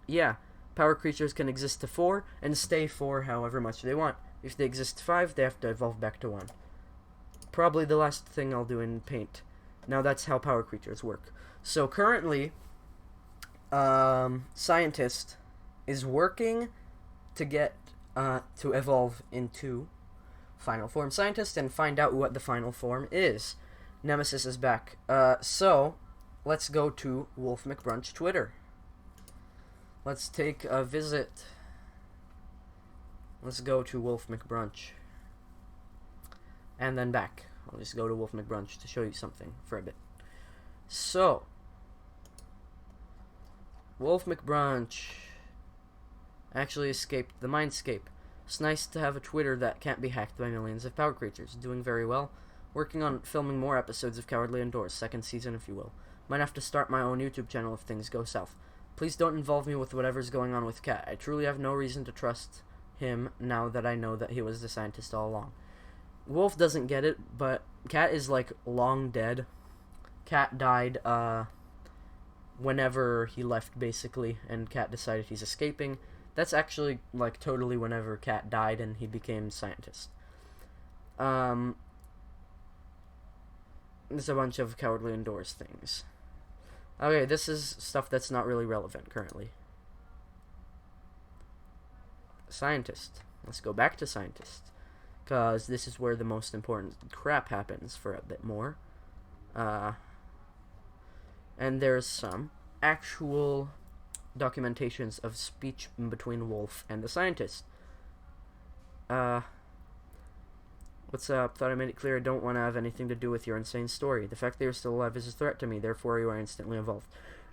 yeah, power creatures can exist to 4 and stay 4 however much they want. If they exist to 5, they have to evolve back to 1. Probably the last thing I'll do in Paint. Now that's how power creatures work. So currently, Scientist is working to get to evolve into final form Scientist and find out what the final form is. Nemesis is back. So let's go to Wolf McBrunch Twitter. Let's take a visit. Let's go to Wolf McBrunch. And then back. I'll just go to Wolf McBrunch to show you something for a bit. So, Wolf McBrunch actually escaped the Mindscape. It's nice to have a Twitter that can't be hacked by millions of power creatures. Doing very well. Working on filming more episodes of Cowardly Indoors, 2nd season if you will. Might have to start my own YouTube channel if things go south. Please don't involve me with whatever's going on with Cat. I truly have no reason to trust him now that I know that he was the scientist all along. Wolf doesn't get it, but Cat is like long dead. Cat died whenever he left basically, and Cat decided he's escaping. That's actually like totally whenever Cat died and he became scientist. There's a bunch of Cowardly Indoors things. Okay, this is stuff that's not really relevant currently. Scientist. Let's go back to Scientist, because this is where the most important crap happens for a bit more. And there's some actual documentations of speech between Wolf and the Scientist. What's up? Thought I made it clear I don't want to have anything to do with your insane story. The fact that you're still alive is a threat to me, therefore you are instantly involved.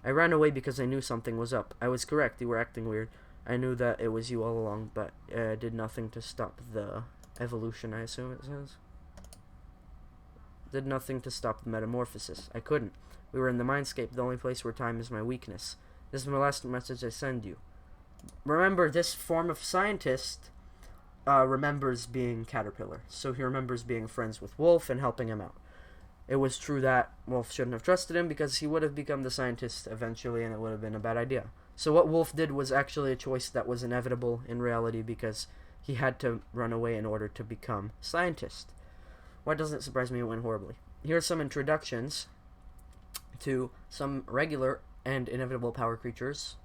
I ran away because I knew something was up. I was correct, you were acting weird. I knew that it was you all along, but did nothing to stop the evolution, I assume it says. Did nothing to stop the metamorphosis. I couldn't. We were in the Mindscape, the only place where time is my weakness. This is my last message I send you. Remember, this form of Scientist remembers being Caterpillar. So he remembers being friends with Wolf and helping him out. It was true that Wolf shouldn't have trusted him because he would have become the Scientist eventually and it would have been a bad idea. So what Wolf did was actually a choice that was inevitable in reality because he had to run away in order to become Scientist. Why doesn't it surprise me it went horribly? Here are some introductions to some regular and inevitable power creatures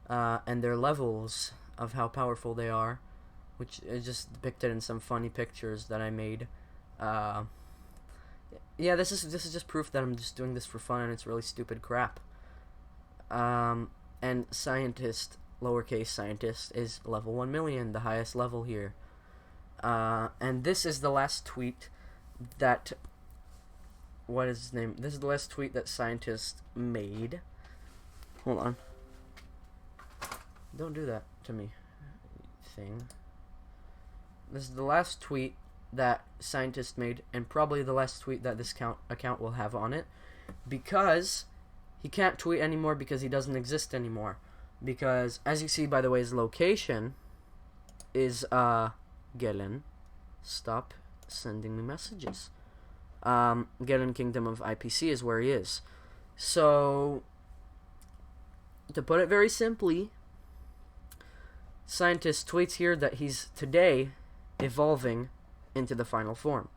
and their levels of how powerful they are, which is just depicted in some funny pictures that I made. Yeah, this is just proof that I'm just doing this for fun and it's really stupid crap. And Scientist, lowercase Scientist, is level 1 million, the highest level here. And this is the last tweet that, what is his name? This is the last tweet that scientists made. Hold on. Don't do that to me, thing. This is the last tweet that scientists made, and probably the last tweet that this account will have on it, because he can't tweet anymore because he doesn't exist anymore. Because, as you see by the way, his location is, Gelen. Stop sending me messages. Gelen Kingdom of IPC is where he is. So, to put it very simply, scientist tweets here that he's today evolving into the final form.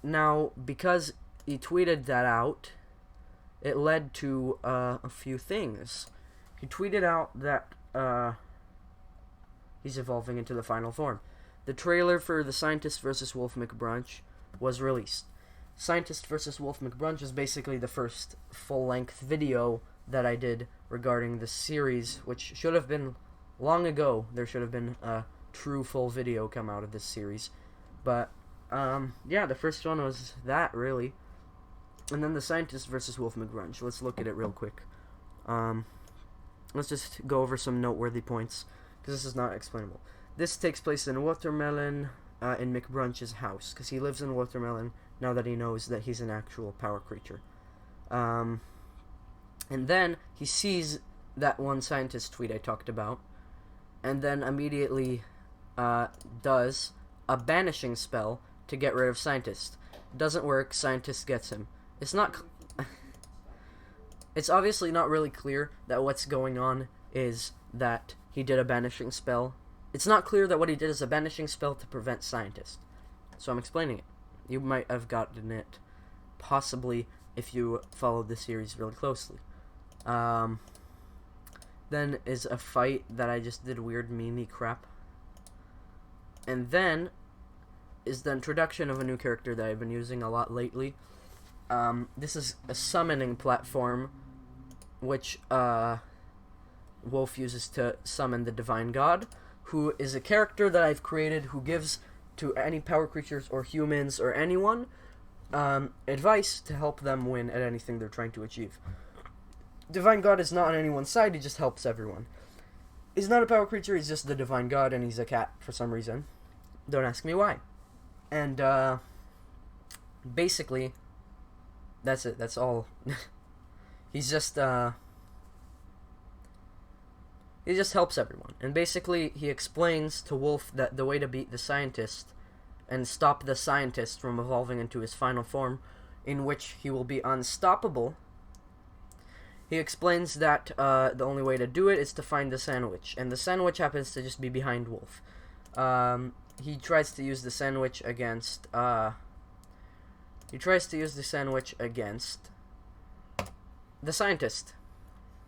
Now, because he tweeted that out, it led to a few things. He tweeted out that he's evolving into the final form. The trailer for the Scientist vs. Wolf McBrunch was released. Scientist vs. Wolf McBrunch is basically the first full-length video that I did regarding the series, which should have been long ago. There should have been a true full video come out of this series. But, yeah, the first one was that, really. And then the Scientist vs. Wolf McBrunch. Let's look at it real quick. Let's just go over some noteworthy points, because this is not explainable. This takes place in Watermelon, in McBrunch's house, because he lives in Watermelon now that he knows that he's an actual power creature. And then he sees that one scientist tweet I talked about, and then immediately does a banishing spell to get rid of Scientist. Doesn't work, Scientist gets him. It's not... It's obviously not really clear that what's going on is that he did a banishing spell. It's not clear that what he did is a banishing spell to prevent Scientist. So I'm explaining it. You might have gotten it, possibly, if you followed the series really closely. Then is a fight that I just did weird meme crap. And then is the introduction of a new character that I've been using a lot lately. This is a summoning platform, which Wolf uses to summon the Divine God, who is a character that I've created who gives to any power creatures or humans or anyone advice to help them win at anything they're trying to achieve. Divine God is not on anyone's side, he just helps everyone. He's not a power creature, he's just the Divine God, and he's a cat for some reason. Don't ask me why. And, basically, that's it, that's all. He's just, he just helps everyone. And basically, he explains to Wolf that the way to beat the Scientist and stop the Scientist from evolving into his final form, in which he will be unstoppable, he explains that the only way to do it is to find the sandwich. And the sandwich happens to just be behind Wolf. He tries to use the sandwich against, the Scientist.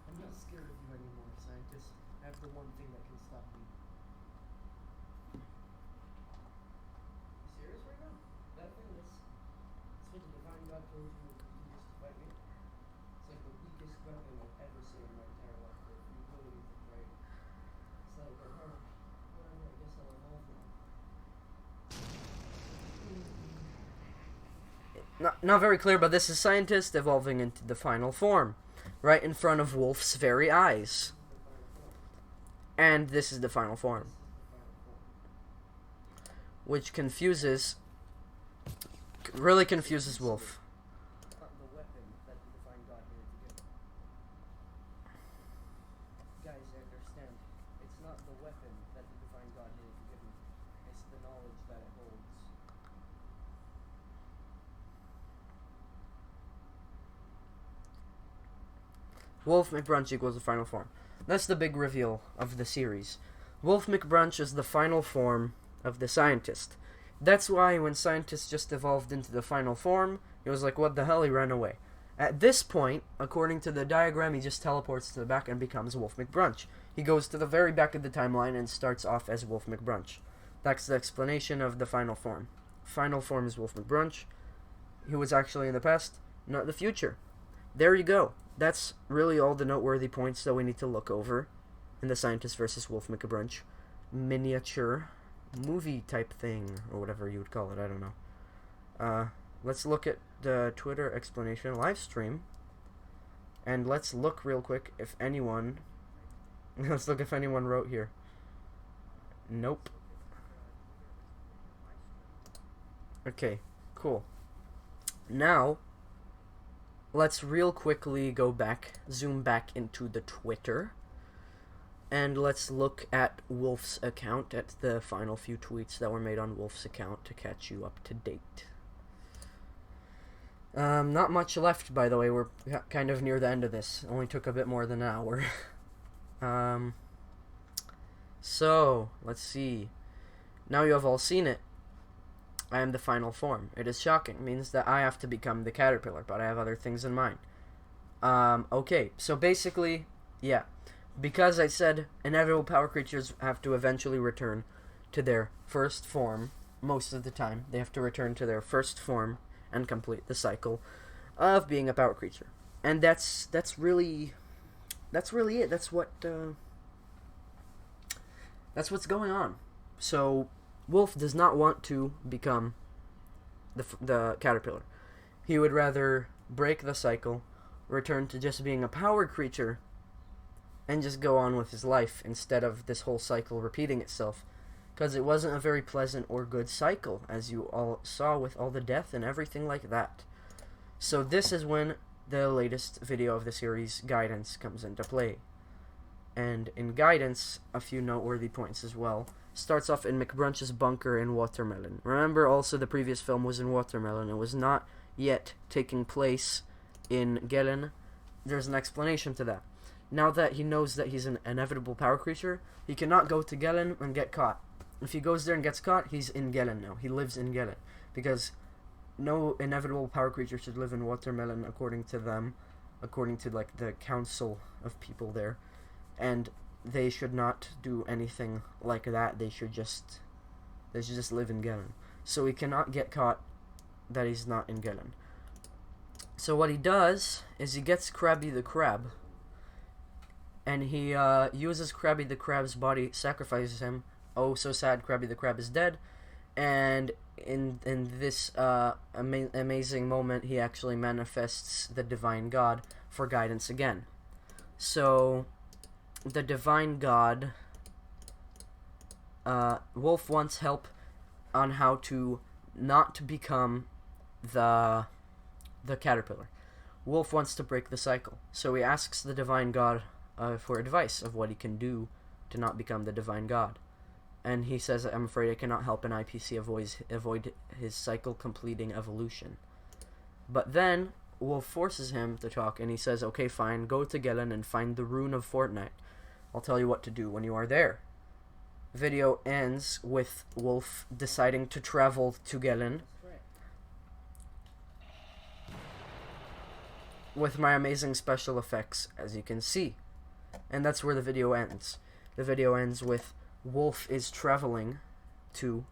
I'm not scared of you anymore, Scientist. I have the one thing that can stop me. You serious right now? That thing is... That's what the Divine God told you to use to fight me? It's like the weakest weapon I've ever seen in my entire life. The ability to fight. It's like, whatever, I guess I'll evolve now. Not very clear, but this is Scientist evolving into the final form, right in front of Wolf's very eyes. And this is the final form, which really confuses Wolf. The weapon that the Divine God needed to give him. Guys, I understand. It's not the weapon that the Divine God needed to give him. It's the knowledge that it holds. Wolf McBrunch equals the final form. That's the big reveal of the series. Wolf McBrunch is the final form of the Scientist. That's why when Scientist just evolved into the final form, he was like, what the hell, he ran away. At this point, according to the diagram, he just teleports to the back and becomes Wolf McBrunch. He goes to the very back of the timeline and starts off as Wolf McBrunch. That's the explanation of the final form. Final form is Wolf McBrunch. He was actually in the past, not the future. There you go. That's really all the noteworthy points that we need to look over in the Scientist vs. Wolf miniature movie type thing, or whatever you would call it, I don't know. let's look at the Twitter explanation live stream, and let's look real quick if anyone. Let's look if anyone wrote here. Nope. Okay, cool. Now, let's real quickly go back, zoom back into the Twitter, and let's look at Wolf's account, at the final few tweets that were made on Wolf's account to catch you up to date. Not much left, by the way. We're kind of near the end of this. Only took a bit more than an hour. So, let's see. Now you have all seen it. I am the final form. It is shocking. It means that I have to become the caterpillar, but I have other things in mind. Okay, so basically, yeah. Because I said inevitable power creatures have to eventually return to their first form, most of the time, they have to return to their first form and complete the cycle of being a power creature. And that's really it. That's what's going on. So Wolf does not want to become the caterpillar. He would rather break the cycle, return to just being a power creature, and just go on with his life instead of this whole cycle repeating itself. Because it wasn't a very pleasant or good cycle, as you all saw with all the death and everything like that. So this is when the latest video of the series, Guidance, comes into play. And in Guidance, a few noteworthy points as well. Starts off in McBrunch's bunker in Watermelon. Remember, also the previous film was in Watermelon. It was not yet taking place in Gelen. There's an explanation to that. Now that he knows that he's an inevitable power creature, he cannot go to Gelen and get caught. If he goes there and gets caught, he's in Gelen now. He lives in Gelen. Because no inevitable power creature should live in Watermelon according to them. According to, like, the council of people there. And they should not do anything like that. They should just live in Gelen. So he cannot get caught that he's not in Gelen. So what he does is he gets Krabby the Crab, and he uses Krabby the Crab's body, sacrifices him. Oh, so sad, Krabby the Crab is dead. And in this amazing moment, he actually manifests the Divine God for guidance again. So the Divine God, Wolf wants help on how to not become the caterpillar. Wolf wants to break the cycle, so he asks the Divine God for advice of what he can do to not become the Divine God. And he says, I'm afraid I cannot help an IPC avoid his cycle completing evolution. But then Wolf forces him to talk, and he says, okay, fine, go to Gelen and find the Rune of Fortnite. I'll tell you what to do when you are there. Video ends with Wolf deciding to travel to Gelen with my amazing special effects, as you can see. And that's where the video ends. The video ends with Wolf is traveling to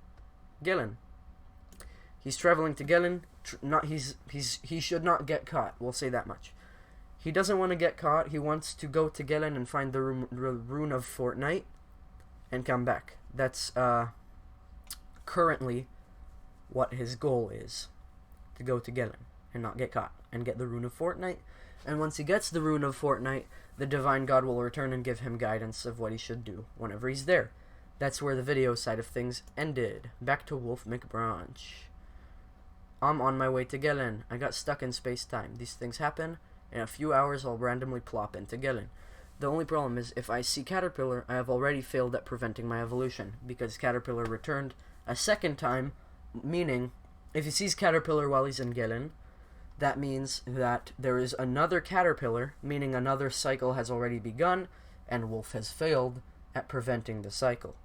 Gelen. He's traveling to Gelen. He should not get caught. We'll say that much. He doesn't want to get caught. He wants to go to Gelen and find the Rune of Fortnite and come back. That's currently what his goal is. To go to Gelen and not get caught and get the Rune of Fortnite. And once he gets the Rune of Fortnite, the Divine God will return and give him guidance of what he should do whenever he's there. That's where the video side of things ended. Back to Wolf McBrunch. I'm on my way to Gelen. I got stuck in space-time. These things happen. In a few hours, I'll randomly plop into Gelen. The only problem is, if I see Caterpillar, I have already failed at preventing my evolution, because Caterpillar returned a second time, meaning, if he sees Caterpillar while he's in Gelen, that means that there is another Caterpillar, meaning another cycle has already begun, and Wolf has failed at preventing the cycle.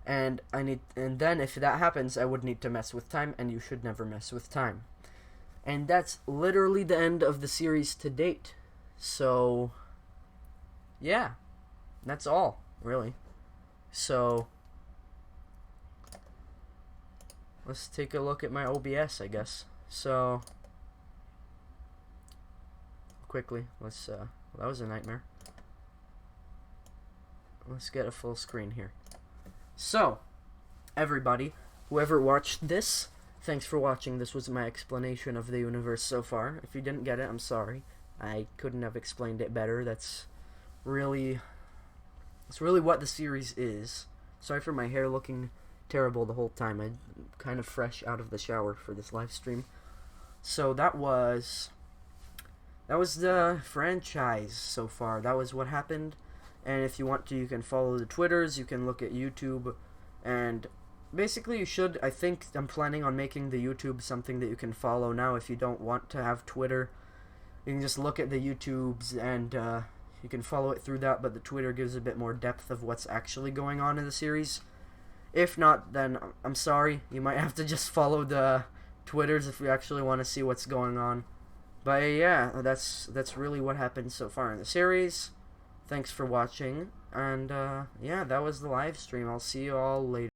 And then if that happens, I would need to mess with time, and you should never mess with time. And that's literally the end of the series to date. So, yeah, that's all, really. So, let's take a look at my OBS, I guess. So, quickly, let's, that was a nightmare. Let's get a full screen here. So, everybody, whoever watched this, thanks for watching. This was my explanation of the universe so far. If you didn't get it, I'm sorry. I couldn't have explained it better. That's really what the series is. Sorry for my hair looking terrible the whole time. I'm kind of fresh out of the shower for this live stream. So that was the franchise so far. That was what happened. And if you want to, you can follow the Twitters, you can look at YouTube, and basically you should. I think I'm planning on making the YouTube something that you can follow now. If you don't want to have Twitter, you can just look at the YouTubes and you can follow it through that, but the Twitter gives a bit more depth of what's actually going on in the series. If not, then I'm sorry. You might have to just follow the Twitters if you actually want to see what's going on. But yeah, that's really what happened so far in the series. Thanks for watching, and yeah, that was the live stream. I'll see you all later.